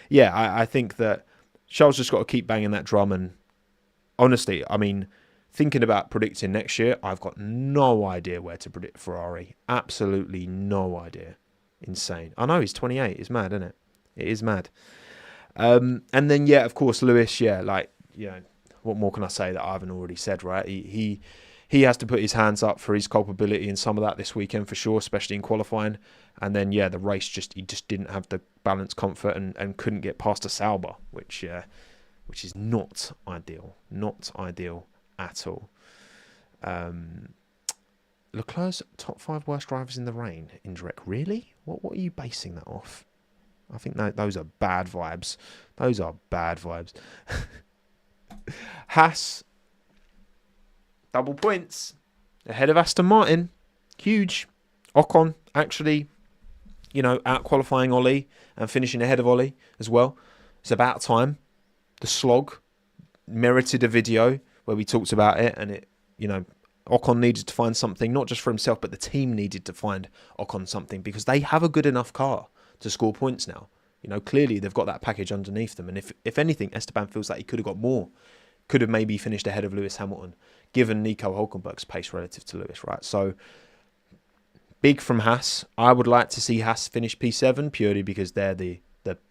yeah, I think that Charles just got to keep banging that drum. And honestly, I mean, thinking about predicting next year, I've got no idea where to predict Ferrari. Absolutely no idea. Insane. I know he's 28. It's mad, isn't it? It is mad. And then, yeah, of course, Lewis, what more can I say that I haven't already said, right? He has to put his hands up for his culpability in some of that this weekend for sure, especially in qualifying. And then, yeah, the race he just didn't have the balance comfort and couldn't get past a Sauber, which is not ideal. Not ideal at all. Leclerc's top 5 worst drivers in the rain. Indirect, really? What are you basing that off? I think those are bad vibes. Those are bad vibes. Haas, double points ahead of Aston Martin. Huge. Ocon actually, out qualifying Ollie and finishing ahead of Ollie as well. It's about time. The slog merited a video where we talked about it, and it, Ocon needed to find something, not just for himself, but the team needed to find Ocon something, because they have a good enough car to score points now. Clearly they've got that package underneath them. And if anything, Esteban feels like he could have got more. Could have maybe finished ahead of Lewis Hamilton, given Nico Hülkenberg's pace relative to Lewis, right? So, big from Haas. I would like to see Haas finish P7, purely because they're the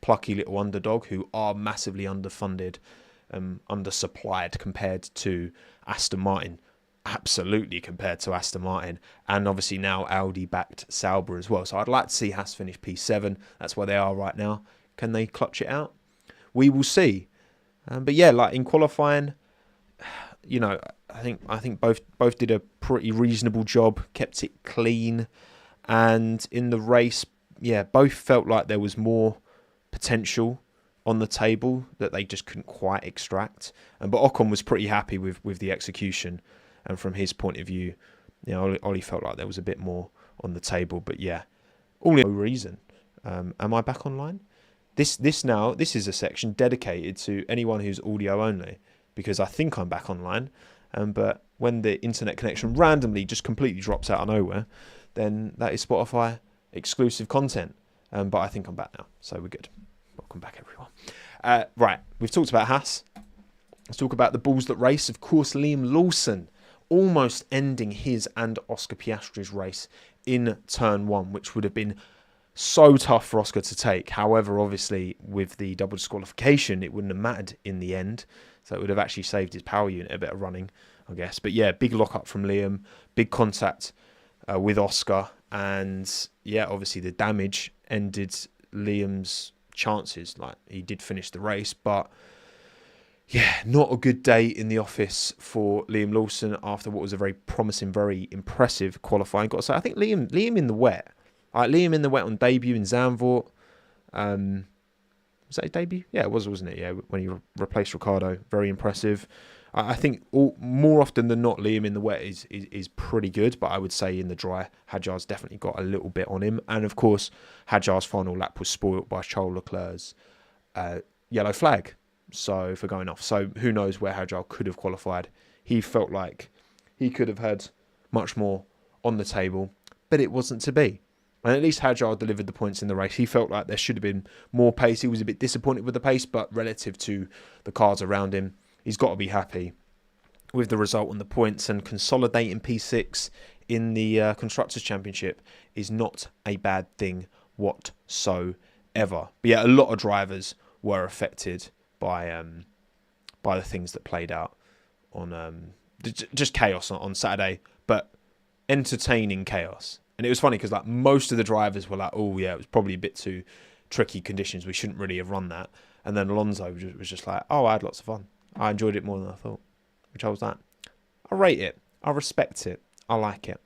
plucky little underdog who are massively underfunded, undersupplied compared to Aston Martin. Absolutely compared to Aston Martin, and obviously now Audi backed Sauber as well. So I'd like to see Haas finish P7. That's where they are right now. Can they clutch it out? We will see. But yeah, like in qualifying, I think both did a pretty reasonable job, kept it clean, and in the race, yeah, both felt like there was more potential on the table that they just couldn't quite extract. But Ocon was pretty happy with the execution. And from his point of view, Ollie felt like there was a bit more on the table. But yeah, all in no reason. Am I back online? This is a section dedicated to anyone who's audio only, because I think I'm back online. But when the internet connection randomly just completely drops out of nowhere, then that is Spotify exclusive content. But I think I'm back now, so we're good. Welcome back, everyone. Right, we've talked about Haas. Let's talk about the balls that race. Of course, Liam Lawson almost ending his and Oscar Piastri's race in turn 1, which would have been so tough for Oscar to take. However, obviously, with the double disqualification, it wouldn't have mattered in the end. So it would have actually saved his power unit a bit of running, I guess. But yeah, big lock-up from Liam, big contact with Oscar. And yeah, obviously the damage ended Liam's chances. Like, he did finish the race, but yeah, not a good day in the office for Liam Lawson after what was a very promising, very impressive qualifying. Got to say, I think Liam in the wet. Liam in the wet on debut in Zandvoort. Was that his debut? Yeah, it was, wasn't it? Yeah, when he replaced Ricciardo. Very impressive. I think more often than not, Liam in the wet is pretty good, but I would say in the dry, Hadjar's definitely got a little bit on him. And of course, Hadjar's final lap was spoilt by Charles Leclerc's yellow flag, so for going off. So who knows where Hadjar could have qualified. He felt like he could have had much more on the table, but it wasn't to be. And at least Hadjar delivered the points in the race. He felt like there should have been more pace. He was a bit disappointed with the pace, but relative to the cars around him, he's got to be happy with the result and the points. And consolidating P6 in the Constructors' Championship is not a bad thing whatsoever. But yeah, a lot of drivers were affected by the things that played out on just chaos on Saturday, but entertaining chaos. And it was funny because like most of the drivers were like, oh yeah, it was probably a bit too tricky conditions. We shouldn't really have run that. And then Alonso was just like, oh, I had lots of fun. I enjoyed it more than I thought. Which I was like, I rate it. I respect it. I like it.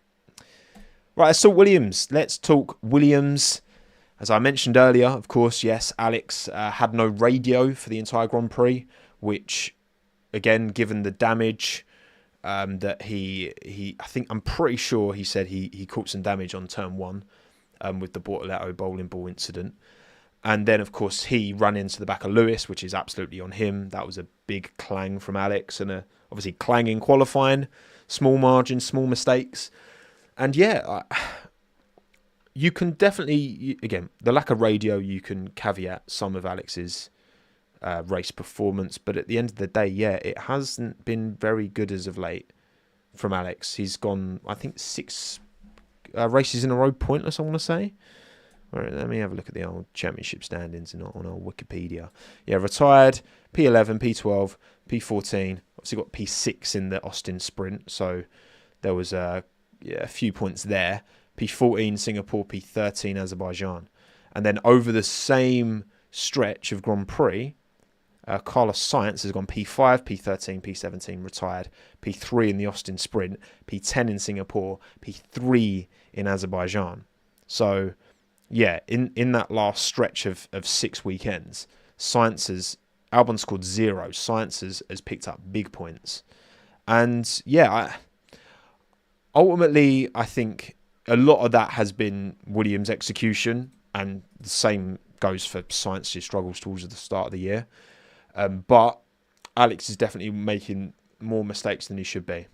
Right, let's talk Williams. Let's talk Williams. As I mentioned earlier, of course, yes, Alex had no radio for the entire Grand Prix, which, again, given the damage that I'm pretty sure he said he caught some damage on turn 1 with the Bortoletto bowling ball incident. And then, of course, he ran into the back of Lewis, which is absolutely on him. That was a big clang from Alex and obviously clanging qualifying, small margins, small mistakes. And yeah, you can definitely, again, the lack of radio, you can caveat some of Alex's race performance. But at the end of the day, yeah, it hasn't been very good as of late from Alex. He's gone, I think, 6 races in a row pointless, I want to say. All right, let me have a look at the old championship standings on old Wikipedia. Yeah, retired, P11, P12, P14. Obviously got P6 in the Austin sprint, so there was a few points there. P14 Singapore, P13 Azerbaijan. And then over the same stretch of Grand Prix, Carlos Sainz has gone P5, P13, P17, retired, P3 in the Austin sprint, P10 in Singapore, P3 in Azerbaijan. So, yeah, in that last stretch of 6 weekends, Albon scored 0. Sainz has picked up big points. And, yeah, ultimately, I think a lot of that has been Williams' execution, and the same goes for Sainz's struggles towards the start of the year. But Alex is definitely making more mistakes than he should be.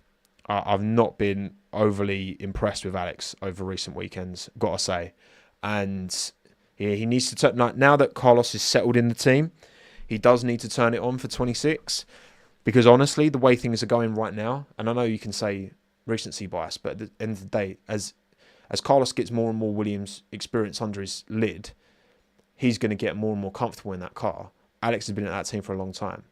I've not been overly impressed with Alex over recent weekends, got to say. And he needs to turn, now that Carlos is settled in the team, he does need to turn it on for 26. Because honestly, the way things are going right now, and I know you can say recency bias, but at the end of the day, as Carlos gets more and more Williams experience under his lid, he's going to get more and more comfortable in that car. Alex has been at that team for a long time.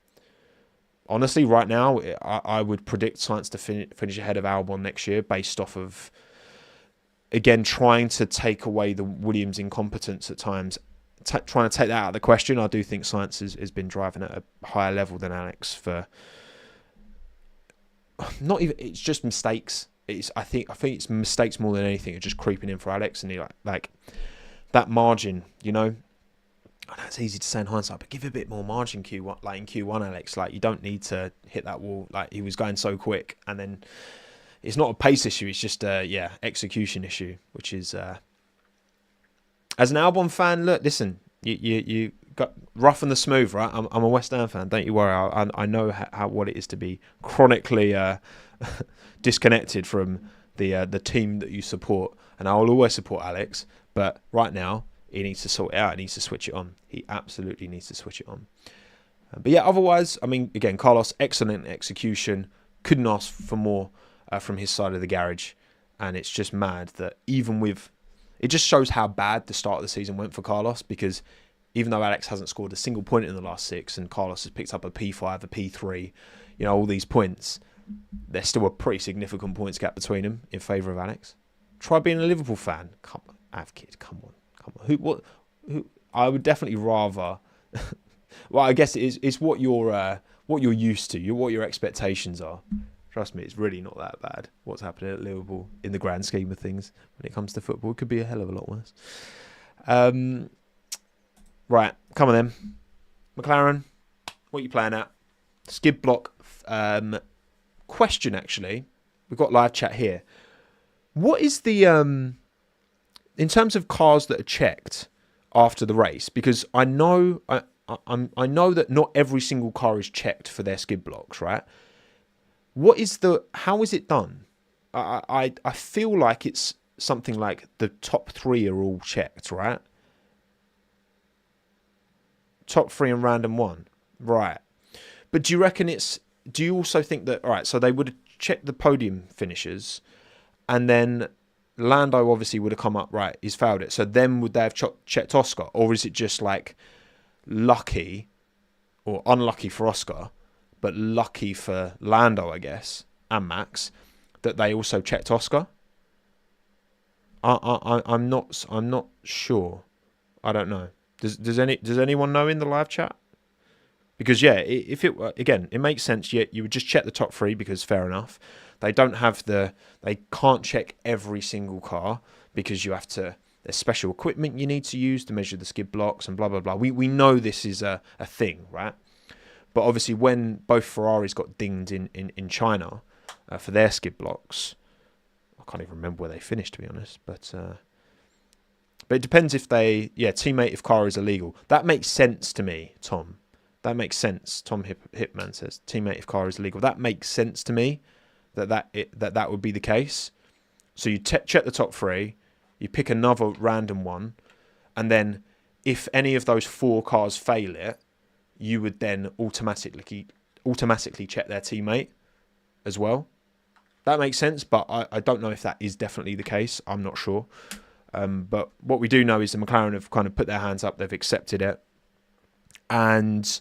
Honestly, right now, I would predict Sainz to finish ahead of Albon next year based off of, again, trying to take away the Williams incompetence at times. Trying to take that out of the question. I do think Sainz has been driving at a higher level than Alex for... Not even... It's just mistakes. I think it's mistakes more than anything. It's just creeping in for Alex. And he like that margin, you know... I know it's easy to say in hindsight, but give a bit more margin Q1, like in Q1, Alex. Like, you don't need to hit that wall. Like, he was going so quick, and then it's not a pace issue. It's just execution issue, which is as an Albon fan. Look, listen, you got rough and the smooth, right? I'm a West Ham fan. Don't you worry. I know what it is to be chronically disconnected from the team that you support, and I will always support Alex. But right now, he needs to sort it out. He needs to switch it on. He absolutely needs to switch it on. But yeah, otherwise, I mean, again, Carlos, excellent execution. Couldn't ask for more from his side of the garage. And it's just mad that even with... It just shows how bad the start of the season went for Carlos, because even though Alex hasn't scored a single point in the last 6 and Carlos has picked up a P5, a P3, you know, all these points, there's still a pretty significant points gap between them in favour of Alex. Try being a Liverpool fan. Come on, kid, come on. Who? I would definitely rather. Well, I guess it's what you're used to. What your expectations are. Trust me, it's really not that bad. What's happening at Liverpool in the grand scheme of things when it comes to football, it could be a hell of a lot worse. Right, come on then. McLaren, what are you playing at? Skid block question, actually. We've got live chat here. What is the... in terms of cars that are checked after the race, because I know I know that not every single car is checked for their skid blocks, right? How is it done? I feel like it's something like the top 3 are all checked, right? Top 3 and random 1, right? But do you also think that, all right, so they would have checked the podium finishers, and then Lando obviously would have come up, right, he's failed it. So then would they have checked Oscar? Or is it just like lucky or unlucky for Oscar, but lucky for Lando, I guess, and Max, that they also checked Oscar? I'm not sure. I don't know. Does anyone know in the live chat? Because yeah, if it were, again, it makes sense. You would just check the top 3 because fair enough. They can't check every single car because there's special equipment you need to use to measure the skid blocks and blah, blah, blah. We know this is a thing, right? But obviously when both Ferraris got dinged in China for their skid blocks, I can't even remember where they finished, to be honest. But it depends if teammate if car is illegal. That makes sense to me, Tom. That makes sense. Tom Hipman says, teammate if car is illegal. That makes sense to me. That would be the case. So you check the top 3, you pick another random one, and then if any of those 4 cars fail it, you would then automatically check their teammate as well. That makes sense, but I don't know if that is definitely the case. I'm not sure. But what we do know is the McLaren have kind of put their hands up. They've accepted it, and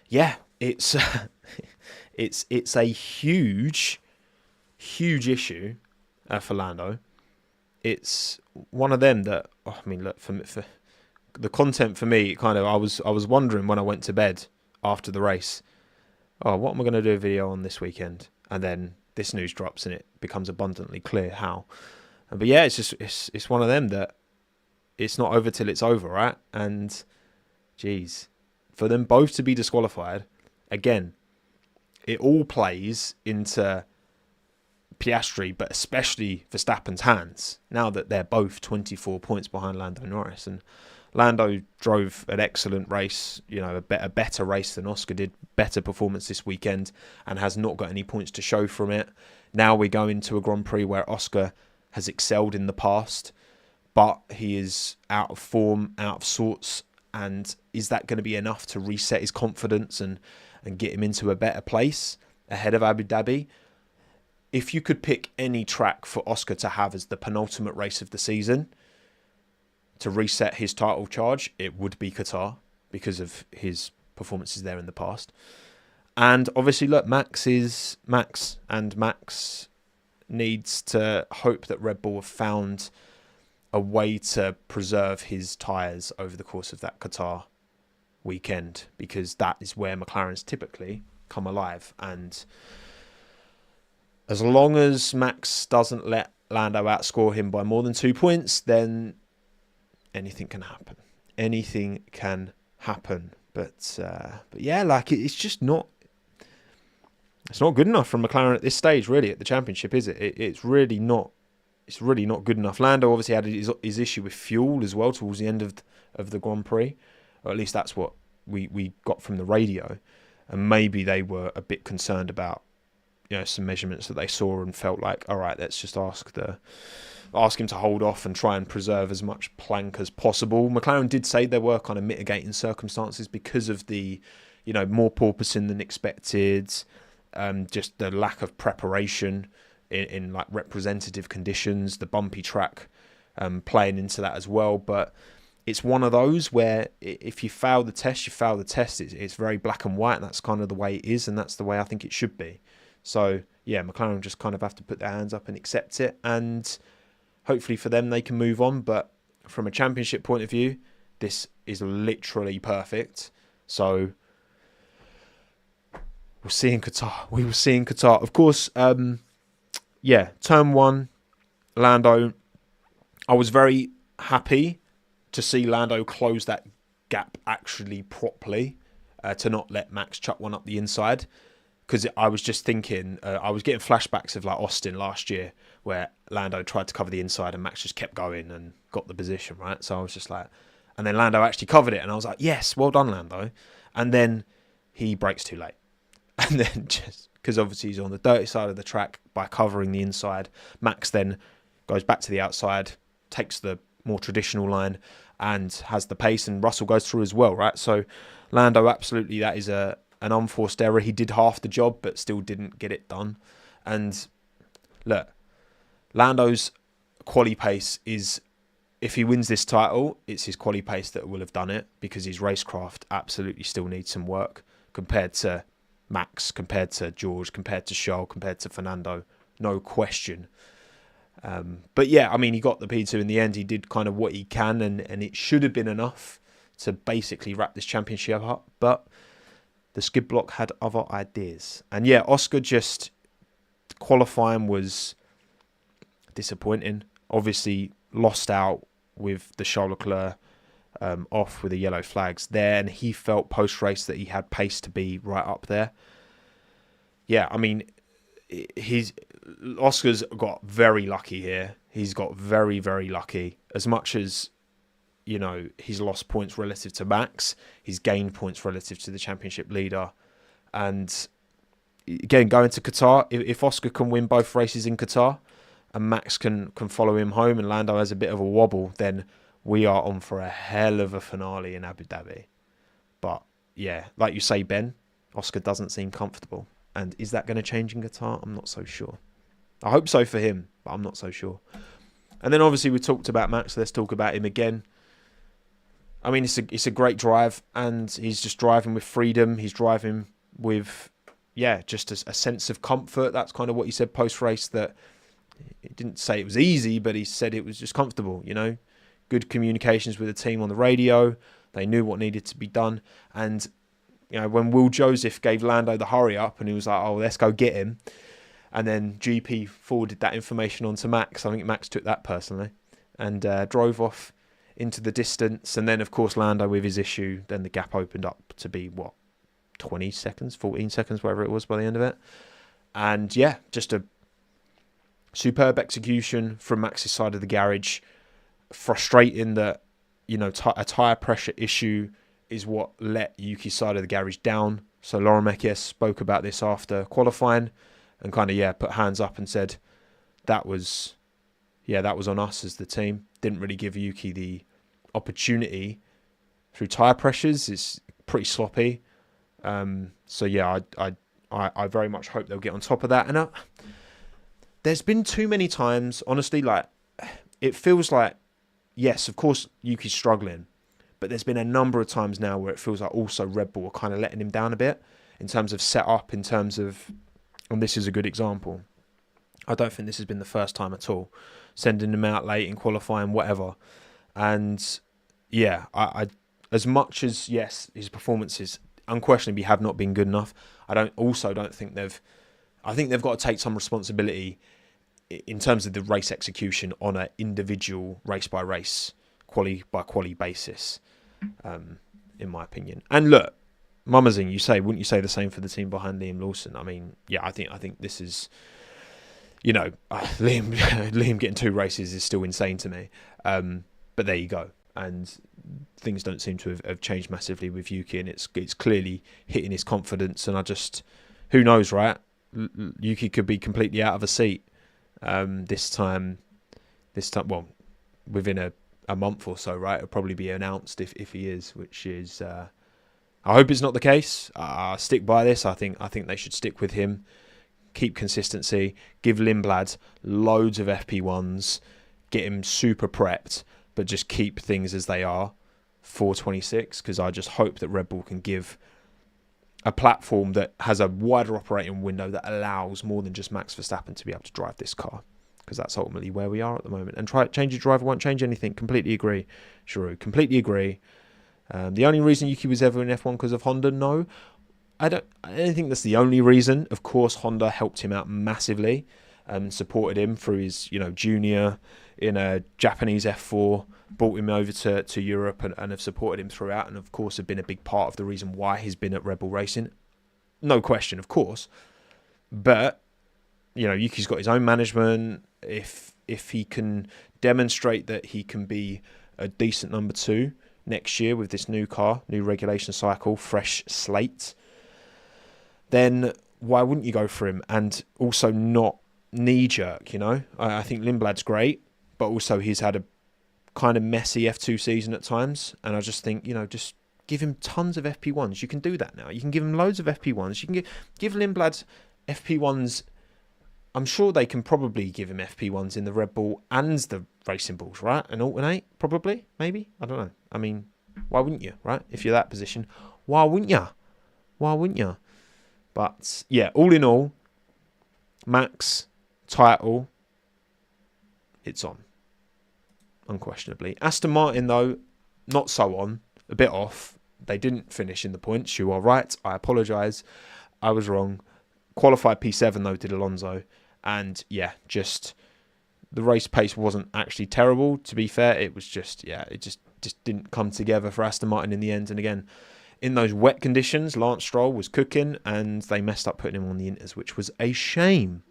yeah, it's a huge issue for Lando. It's one of them that look, for the content for me, kind of I was wondering when I went to bed after the race, what am I going to do a video on this weekend? And then this news drops and it becomes abundantly clear how. But yeah, it's one of them that it's not over till it's over, right? And geez, for them both to be disqualified again, it all plays into Piastri, but especially Verstappen's hands, now that they're both 24 points behind Lando Norris. And Lando drove an excellent race, a better race than Oscar did, better performance this weekend, and has not got any points to show from it. Now we go into a Grand Prix where Oscar has excelled in the past, but he is out of form, out of sorts, and is that going to be enough to reset his confidence and get him into a better place ahead of Abu Dhabi? If you could pick any track for Oscar to have as the penultimate race of the season to reset his title charge, it would be Qatar because of his performances there in the past. And obviously, look, Max needs to hope that Red Bull have found a way to preserve his tyres over the course of that Qatar weekend, because that is where McLaren's typically come alive. And as long as Max doesn't let Lando outscore him by more than 2 points, then anything can happen. Anything can happen. But yeah, like it's just not. It's not good enough from McLaren at this stage, really, at the championship, is it? It's really not. It's really not good enough. Lando obviously had his issue with fuel as well towards the end of the Grand Prix, or at least that's what we got from the radio. And maybe they were a bit concerned about some measurements that they saw and felt like, all right, let's just ask him to hold off and try and preserve as much plank as possible. McLaren did say there were kind of mitigating circumstances because of the, more porpoising than expected, just the lack of preparation in like representative conditions, the bumpy track playing into that as well. But it's one of those where if you fail the test, you fail the test. It's very black and white, and that's kind of the way it is, and that's the way I think it should be. So, yeah, McLaren just kind of have to put their hands up and accept it, and hopefully for them they can move on. But from a championship point of view, this is literally perfect. So we'll see in Qatar. We will see in Qatar. Of course, turn 1, Lando. I was very happy to see Lando close that gap actually properly to not let Max chuck one up the inside. Because I was just thinking, I was getting flashbacks of like Austin last year, where Lando tried to cover the inside and Max just kept going and got the position, right? So I was just like, and then Lando actually covered it, and I was like, yes, well done, Lando. And then he brakes too late. And then just, because obviously he's on the dirty side of the track by covering the inside, Max then goes back to the outside, takes the more traditional line and has the pace, and Russell goes through as well, right? So Lando, absolutely, that is an unforced error. He did half the job, but still didn't get it done. And look, Lando's quali pace is, if he wins this title, it's his quali pace that will have done it, because his racecraft absolutely still needs some work compared to Max, compared to George, compared to Charles, compared to Fernando, no question. But yeah, I mean, he got the P2 in the end. He did kind of what he can, and it should have been enough to basically wrap this championship up. But the skid block had other ideas. And yeah, Oscar, just qualifying was disappointing. Obviously lost out with the Charles Leclerc off with the yellow flags there, and he felt post-race that he had pace to be right up there. Yeah, I mean, Oscar's got very lucky here. He's got very, very lucky. As much as, you know, he's lost points relative to Max, he's gained points relative to the championship leader. And again, going to Qatar, if Oscar can win both races in Qatar and Max can follow him home and Lando has a bit of a wobble, then we are on for a hell of a finale in Abu Dhabi. But yeah, like you say, Ben, Oscar doesn't seem comfortable. And is that going to change in Qatar? I'm not so sure. I hope so for him, but I'm not so sure. And then obviously we talked about Max. Let's talk about him again. I mean, it's a great drive, and he's just driving with freedom. He's driving with, yeah, just a sense of comfort. That's kind of what he said post-race, that he didn't say it was easy, but he said it was just comfortable, you know. Good communications with the team on the radio. They knew what needed to be done. And, you know, when Will Joseph gave Lando the hurry up and he was like, oh, let's go get him, and then GP forwarded that information on to Max, I think Max took that personally and drove off into the distance. And then, of course, Lando with his issue, then the gap opened up to be, 20 seconds, 14 seconds, whatever it was by the end of it. And, yeah, just a superb execution from Max's side of the garage. Frustrating that, you know, a tyre pressure issue is what let Yuki's side of the garage down. So Laurent Mekies spoke about this after qualifying and kind of, put hands up and said that was on us as the team. Didn't really give Yuki the opportunity through tyre pressures. It's pretty sloppy. So yeah, I very much hope they'll get on top of that. And there's been too many times, honestly, like, it feels like, yes, of course, Yuki's struggling, but there's been a number of times now where it feels like also Red Bull are kind of letting him down a bit in terms of setup, in terms of, and this is a good example. I don't think this has been the first time at all, sending him out late in qualifying, whatever. And yeah, I as much as, yes, his performances unquestionably have not been good enough, I think they've got to take some responsibility in terms of the race execution on an individual race by race, quali by quali basis, in my opinion. And look, Mamazing, wouldn't you say the same for the team behind Liam Lawson? I mean, yeah, I think this is, you know, Liam getting 2 races is still insane to me. But there you go. And things don't seem to have changed massively with Yuki, and it's clearly hitting his confidence. And who knows, right? Yuki could be completely out of a seat this time, well, within a month or so, right? It'll probably be announced if he is, which is, I hope it's not the case. I'll stick by this. I think they should stick with him, keep consistency, give Lindblad loads of FP1s, get him super prepped, but just keep things as they are for 26, because I just hope that Red Bull can give a platform that has a wider operating window that allows more than just Max Verstappen to be able to drive this car, because that's ultimately where we are at the moment. And change your driver won't change anything. Completely agree, Giroud. Completely agree. The only reason Yuki was ever in F1 because of Honda? No, I don't think that's the only reason. Of course, Honda helped him out massively, supported him through his, junior in a Japanese F4, brought him over to Europe and have supported him throughout, and of course have been a big part of the reason why he's been at Red Bull Racing. No question, of course. But, Yuki's got his own management. If he can demonstrate that he can be a decent number 2 next year with this new car, new regulation cycle, fresh slate, then why wouldn't you go for him? And also not knee-jerk, I think Lindblad's great, but also he's had a kind of messy F2 season at times, and I just think, just give him tons of FP1s. You can do that now. You can give him loads of FP1s. You can give Lindblad FP1s. I'm sure they can probably give him FP1s in the Red Bull and the Racing Bulls, right? And alternate, probably, maybe. I don't know. I mean, why wouldn't you, right? If you're that position, why wouldn't you? Why wouldn't you? But, yeah, all in all, Max, title, it's on. Unquestionably. Aston Martin, though, not so on. A bit off. They didn't finish in the points. You are right. I apologise. I was wrong. Qualified P7, though, did Alonso. And, yeah, just the race pace wasn't actually terrible, to be fair. It was just, it just didn't come together for Aston Martin in the end. And again, in those wet conditions, Lance Stroll was cooking and they messed up putting him on the inters, which was a shame.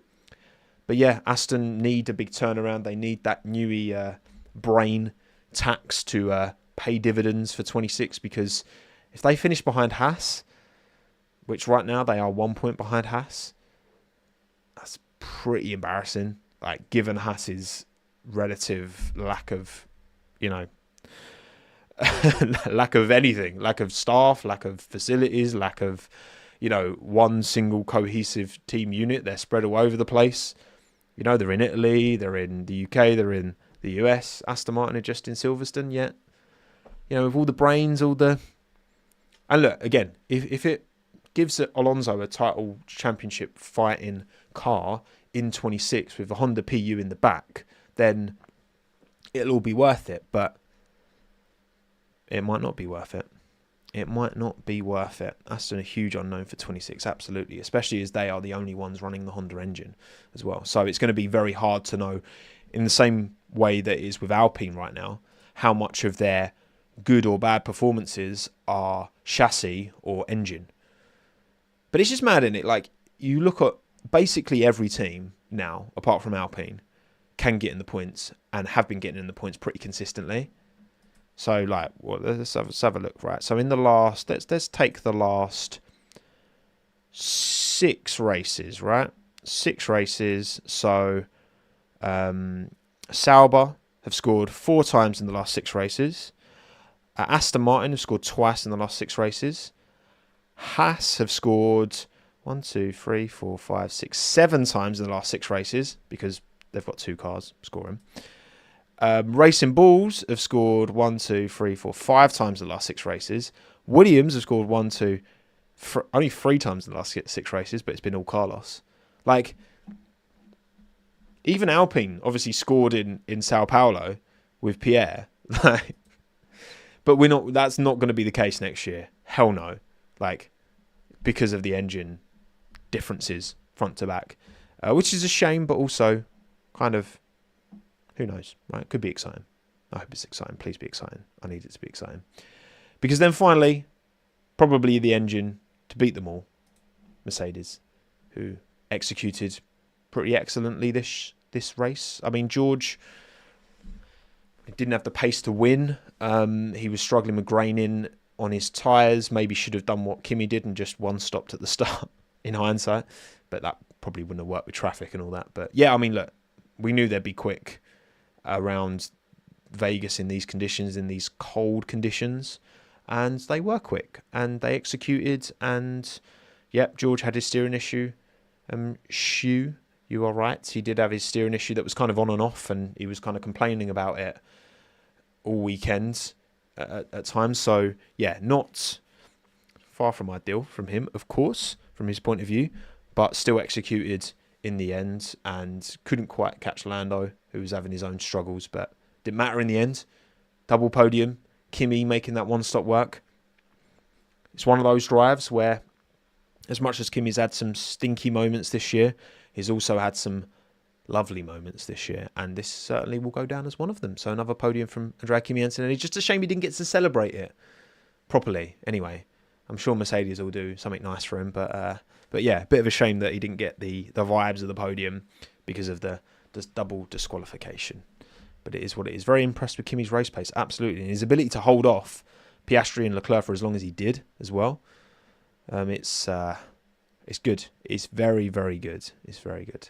But, yeah, Aston need a big turnaround. They need that Newey brain tax to pay dividends for 26, because if they finish behind Haas, which right now they are 1 point behind Haas, that's pretty embarrassing. Like, given Haas's relative lack of, lack of anything, lack of staff, lack of facilities, lack of, one single cohesive team unit. They're spread all over the place. They're in Italy, they're in the UK, they're in the US. Aston Martin are just in Silverstone yet. With all the brains, all the... And look, again, if it gives Alonso a title championship fighting car in 26 with a Honda PU in the back, then it'll all be worth it. But it might not be worth it. It might not be worth it. Aston a huge unknown for 26, absolutely, especially as they are the only ones running the Honda engine as well. So it's going to be very hard to know, in the same way that it is with Alpine right now, how much of their good or bad performances are chassis or engine. But it's just mad, isn't it? Like, you look at basically every team now, apart from Alpine, can get in the points and have been getting in the points pretty consistently. So, like, let's have a look, right? So, in the last, let's take the last 6 races, right? 6 races. So, Sauber have scored 4 times in the last 6 races. Aston Martin have scored twice in the last 6 races. Haas have scored 7 times in the last 6 races, because they've got 2 cars scoring. Racing Bulls have scored 5 times in the last 6 races. Williams have scored only 3 times in the last 6 races, but it's been all Carlos. Like, even Alpine obviously scored in Sao Paulo with Pierre. But that's not going to be the case next year. Hell no. Like, because of the engine differences front to back, which is a shame, but also kind of, who knows, right? Could be exciting. I hope it's exciting. Please be exciting. I need it to be exciting. Because then finally, probably the engine to beat them all, Mercedes, who executed pretty excellently this race. I mean, George didn't have the pace to win. He was struggling with graining on his tyres. Maybe should have done what Kimi did and just one stopped at the start in hindsight. But that probably wouldn't have worked with traffic and all that. But yeah, I mean, look, we knew they'd be quick around Vegas in these conditions, in these cold conditions. And they were quick and they executed. And yep, George had his steering issue. Shu, you are right. He did have his steering issue that was kind of on and off, and he was kind of complaining about it all weekend at times. So yeah, not far from ideal from him, of course, from his point of view, but still executed in the end and couldn't quite catch Lando, who was having his own struggles, but didn't matter in the end. Double podium, Kimi making that one-stop work. It's one of those drives where, as much as Kimi's had some stinky moments this year, he's also had some lovely moments this year, and this certainly will go down as one of them. So another podium from Andrea Kimi Antonelli. Just a shame he didn't get to celebrate it properly. Anyway, I'm sure Mercedes will do something nice for him, but yeah, a bit of a shame that he didn't get the vibes of the podium because of the double disqualification. But it is what it is. Very impressed with Kimi's race pace, absolutely, and his ability to hold off Piastri and Leclerc for as long as he did as well. It's good. It's very, very good. It's very good.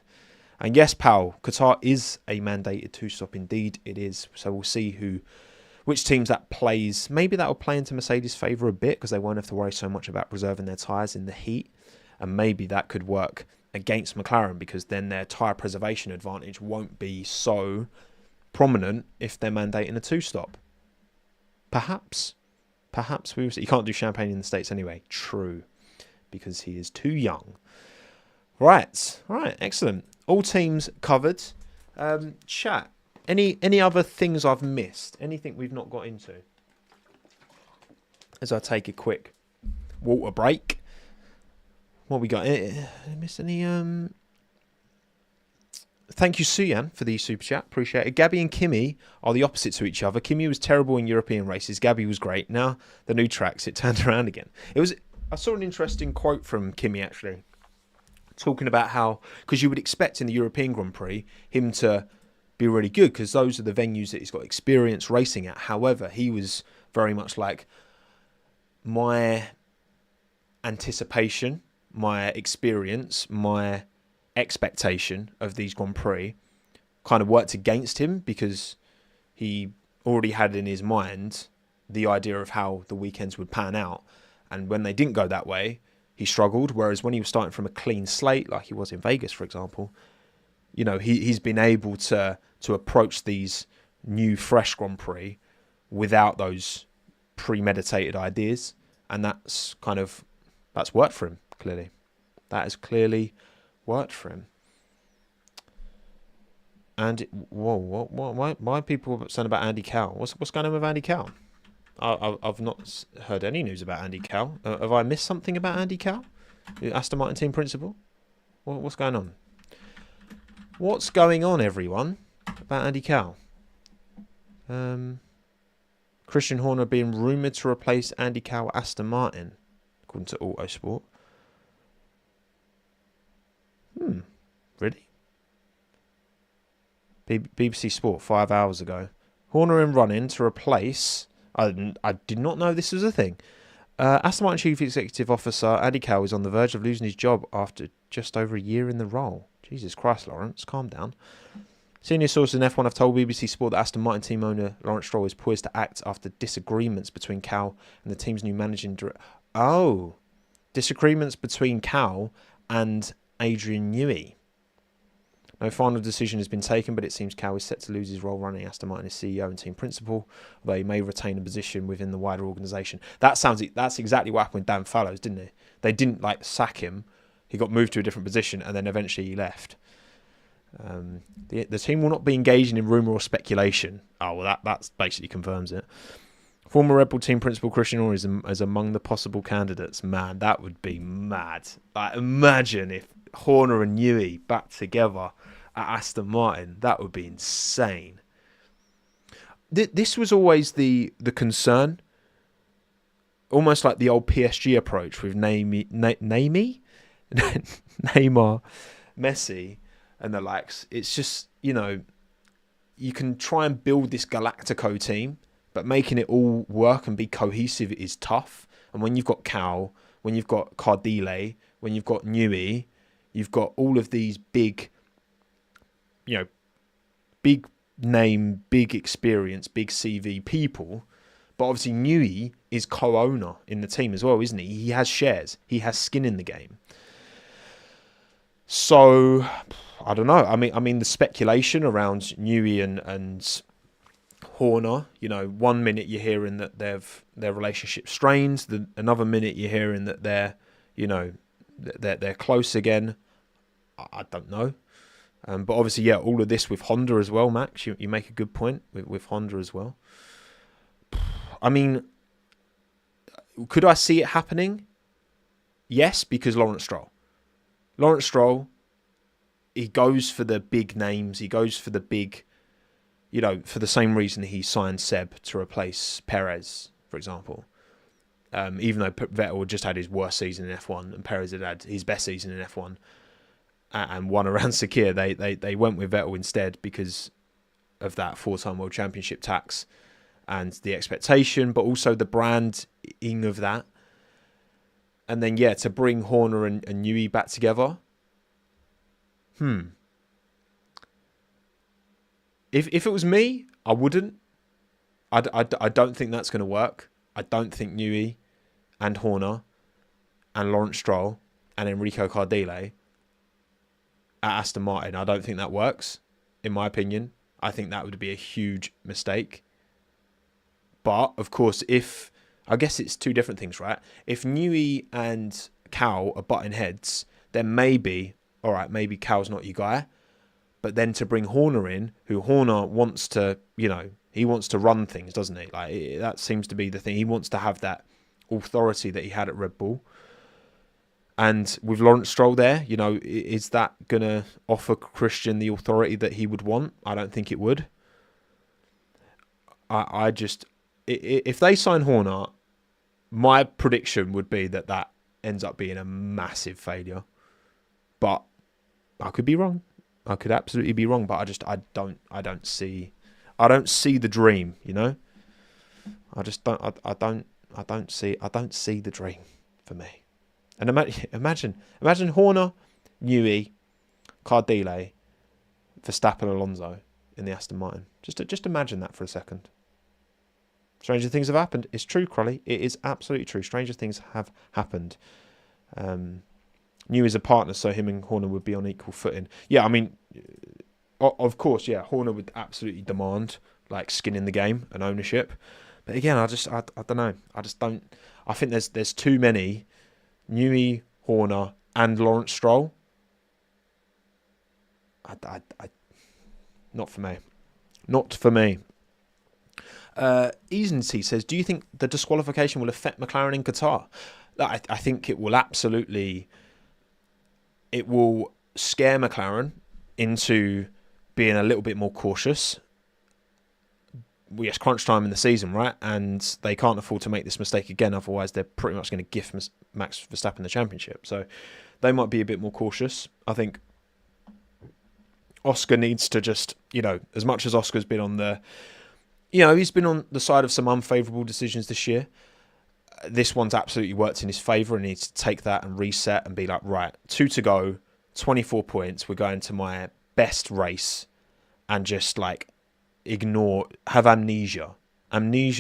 And yes, Pal, Qatar is a mandated two-stop. Indeed, it is. So we'll see which teams that plays. Maybe that will play into Mercedes' favour a bit because they won't have to worry so much about preserving their tyres in the heat. And maybe that could work against McLaren because then their tyre preservation advantage won't be so prominent if they're mandating a two-stop. Perhaps we will see. You can't do champagne in the States anyway. True. Because he is too young. Right, excellent. All teams covered. Chat. Any other things I've missed? Anything we've not got into? As I take a quick water break. What we got? Did I miss any? Thank you, Suyan, for the super chat. Appreciate it. Gabby and Kimi are the opposite to each other. Kimi was terrible in European races. Gabby was great. Now the new tracks, it turned around again. I saw an interesting quote from Kimi actually, talking about how, because you would expect in the European Grand Prix him to be really good because those are the venues that he's got experience racing at. However, he was very much like, my anticipation, my experience, my expectation of these Grand Prix kind of worked against him because he already had in his mind the idea of how the weekends would pan out. And when they didn't go that way, he struggled. Whereas when he was starting from a clean slate, like he was in Vegas, for example, you know, he's been able to approach these new, fresh Grand Prix without those premeditated ideas. And that's worked for him, clearly. That has clearly worked for him. And, why are people saying about Andy Cowell? What's going on with Andy Cowell? I've not heard any news about Andy Cowell. Have I missed something about Andy Cowell? Aston Martin team principal? What's going on? What's going on, everyone, about Andy Cowell? Christian Horner being rumoured to replace Andy Cowell at Aston Martin, according to Autosport. Really? BBC Sport 5 hours ago. Horner in running to replace... I did not know this was a thing. Aston Martin Chief Executive Officer Andy Cowell is on the verge of losing his job after just over a year in the role. Jesus Christ, Lawrence, calm down. Senior sources in F1 have told BBC Sport that Aston Martin team owner Lawrence Stroll is poised to act after disagreements between Cowell and the team's new managing director. Oh, disagreements between Cowell and Adrian Newey. No final decision has been taken, but it seems Cowell is set to lose his role running Aston Martin as CEO and team principal, although he may retain a position within the wider organisation. That's exactly what happened with Dan Fallows, didn't it? They didn't sack him. He got moved to a different position, and then eventually he left. The team will not be engaging in rumour or speculation. Oh, well, that basically confirms it. Former Red Bull team principal Christian Horner is among the possible candidates. Man, that would be mad. Imagine if Horner and Newey back together at Aston Martin. That would be insane. This was always the concern. Almost like the old PSG approach with Neymar, Messi, and the likes. It's just, you can try and build this Galactico team, but making it all work and be cohesive is tough. And when you've got Cowell, when you've got Cardile, when you've got Newey, you've got all of these big name, big experience, big CV people. But obviously Newey is co-owner in the team as well, isn't he? He has shares. He has skin in the game. So, I don't know. I mean, the speculation around Newey and Horner, 1 minute you're hearing that their relationship strained, another minute you're hearing that they're close again. I don't know. But obviously, yeah, all of this with Honda as well, Max. You make a good point with Honda as well. I mean, could I see it happening? Yes, because Lawrence Stroll. Lawrence Stroll he goes for the big names. He goes for the big, for the same reason he signed Seb to replace Perez, for example. Even though Vettel just had his worst season in F1 and Perez had his best season in F1 and won around Sakir, they went with Vettel instead because of that 4-time World Championship tax and the expectation, but also the branding of that. And then, to bring Horner and Newey back together. If it was me, I wouldn't. I don't think that's going to work. I don't think Newey and Horner and Lawrence Stroll and Enrico Cardile at Aston Martin, I don't think that works, in my opinion. I think that would be a huge mistake. But, of course, I guess it's two different things, right? If Newey and Cal are butting heads, then maybe Cal's not your guy. But then to bring Horner in, who Horner wants to, he wants to run things, doesn't he? Like, that seems to be the thing. He wants to have that authority that he had at Red Bull. And with Lawrence Stroll there, is that going to offer Christian the authority that he would want? I don't think it would. If they sign Horner, my prediction would be that ends up being a massive failure. But I could be wrong. I could absolutely be wrong. But I don't see the dream. I don't see the dream for me. And imagine Horner, Newey, Cardile, Verstappen, Alonso in the Aston Martin. Just imagine that for a second. Stranger things have happened. It's true, Crowley. It is absolutely true. Stranger things have happened. Newey's a partner, so him and Horner would be on equal footing. Yeah, I mean, of course, Horner would absolutely demand skin in the game and ownership. But again, I don't know. I think there's too many Newey, Horner, and Lawrence Stroll. Not for me. Not for me. Easy says, do you think the disqualification will affect McLaren in Qatar? I think it will absolutely. It will scare McLaren into being a little bit more cautious. It's crunch time in the season, right? And they can't afford to make this mistake again. Otherwise, they're pretty much going to gift Max Verstappen the championship. So they might be a bit more cautious. I think Oscar needs to just, as much as Oscar's been on the, he's been on the side of some unfavourable decisions this year. This one's absolutely worked in his favour and he needs to take that and reset and be like, right, 2 to go, 24 points. We're going to my best race and just have amnesia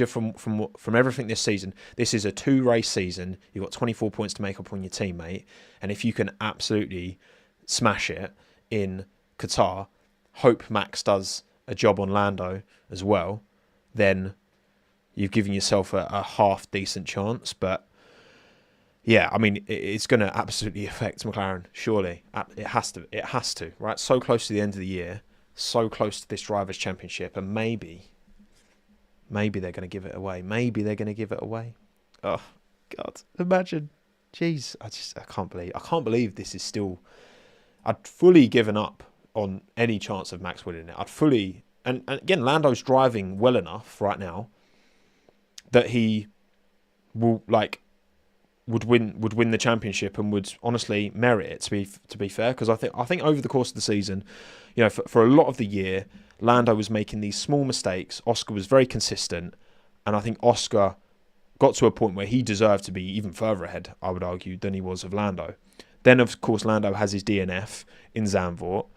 from everything this season. This is a 2-race season. You've got 24 points to make up on your teammate, and if you can absolutely smash it in Qatar, hope Max does a job on Lando as well, then you've given yourself a half decent chance. But I mean, it's going to absolutely affect McLaren, surely. It has to, right? So close to the end of the year, so close to this Drivers' Championship, and maybe they're going to give it away. Oh, God, imagine. Jeez, I can't believe this is still. I'd fully given up on any chance of Max winning it. And again, Lando's driving well enough right now that he will would win the championship and would honestly merit it, to be fair, because I think over the course of the season, for a lot of the year, Lando was making these small mistakes. Oscar was very consistent, and I think Oscar got to a point where he deserved to be even further ahead, I would argue, than he was of Lando. Then, of course, Lando has his DNF in Zandvoort.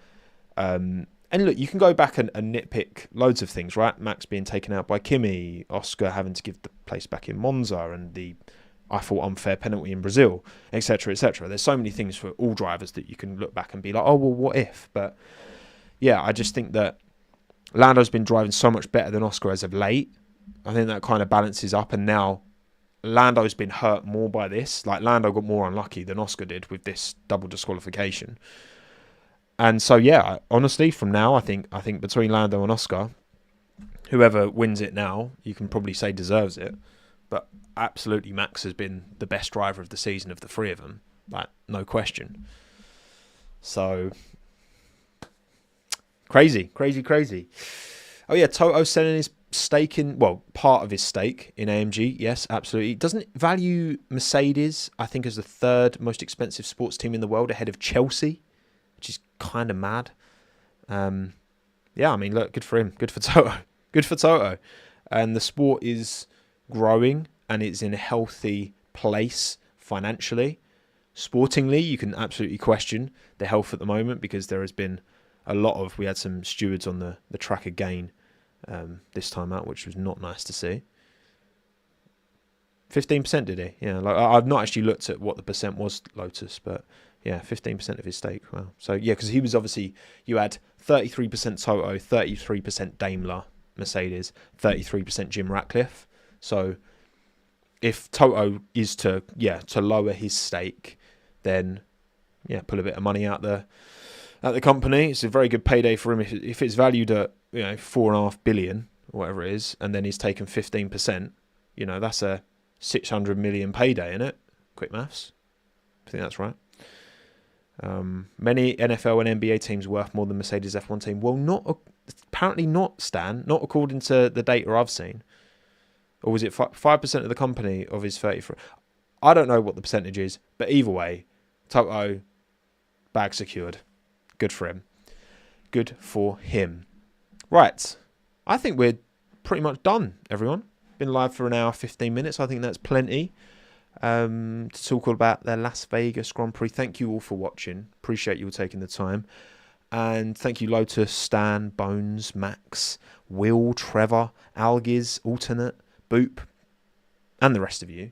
And look, you can go back and nitpick loads of things, right? Max being taken out by Kimi, Oscar having to give the place back in Monza, and the, I thought, unfair penalty in Brazil, etc., etc. There's so many things for all drivers that you can look back and be like, oh, well, what if? But I just think that Lando's been driving so much better than Oscar as of late. I think that kind of balances up, and now Lando's been hurt more by this. Lando got more unlucky than Oscar did with this double disqualification. And so, honestly, from now, I think between Lando and Oscar, whoever wins it now, you can probably say deserves it. But absolutely, Max has been the best driver of the season of the three of them. No question. So, Crazy. Oh yeah, Toto selling his stake in, well, part of his stake in AMG. Yes, absolutely. Doesn't value Mercedes, I think, as the third most expensive sports team in the world, ahead of Chelsea, which is kind of mad. Yeah, I mean, look, good for him. Good for Toto. Good for Toto. And the sport is growing and it's in a healthy place financially. Sportingly, you can absolutely question the health at the moment because there has been we had some stewards on the track again this time out, which was not nice to see. 15% did he? Yeah, like I've not actually looked at what the percent was, Lotus, but yeah, 15% of his stake. Wow. So yeah, because he was obviously, you had 33% Toto, 33% Daimler, Mercedes, 33% Jim Ratcliffe. So if Toto is to lower his stake, then yeah, pull a bit of money out the company. It's a very good payday for him if it's valued at 4.5 billion or whatever it is, and then he's taken 15%. That's a 600 million payday, isn't it? Quick maths. I think that's right. Many NFL and NBA teams worth more than Mercedes F1 team. Well, apparently not, Stan. Not according to the data I've seen. Or was it 5% of the company of his 33? I don't know what the percentage is, but either way, Toto, bag secured. Good for him. Good for him. Right. I think we're pretty much done, everyone. Been live for an hour, 15 minutes. I think that's plenty to talk all about the Las Vegas Grand Prix. Thank you all for watching. Appreciate you all taking the time. And thank you, Lotus, Stan, Bones, Max, Will, Trevor, Algiz, Alternate, Boop, and the rest of you.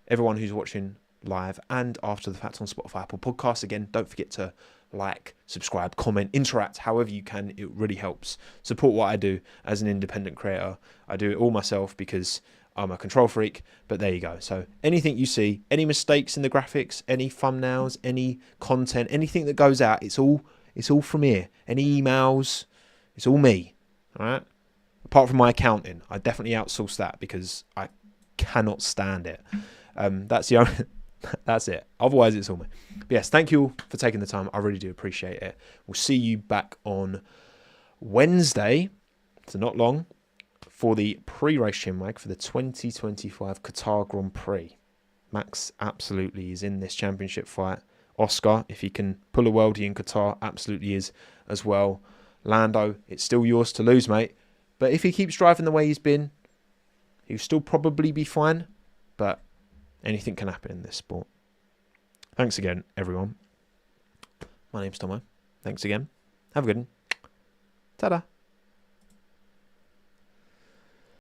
Everyone who's watching live and after the fact on Spotify, Apple Podcasts. Again, don't forget to like, subscribe, comment, interact however you can. It really helps support what I do as an independent creator. I do it all myself because I'm a control freak, but there you go. So anything you see, any mistakes in the graphics, any thumbnails, any content, anything that goes out, it's all from here. Any emails, it's all me. All right. Apart from my accounting, I definitely outsource that because I cannot stand it. That's the only. That's it. Otherwise, it's all me. But yes, thank you all for taking the time. I really do appreciate it. We'll see you back on Wednesday, so not long, for the pre-race CHINWAG for the 2025 Qatar Grand Prix. Max absolutely is in this championship fight. Oscar, if he can pull a worldie in Qatar, absolutely is as well. Lando, it's still yours to lose, mate. But if he keeps driving the way he's been, he'll still probably be fine. But anything can happen in this sport. Thanks again, everyone. My name's Tomo. Thanks again. Have a good one. Ta-da.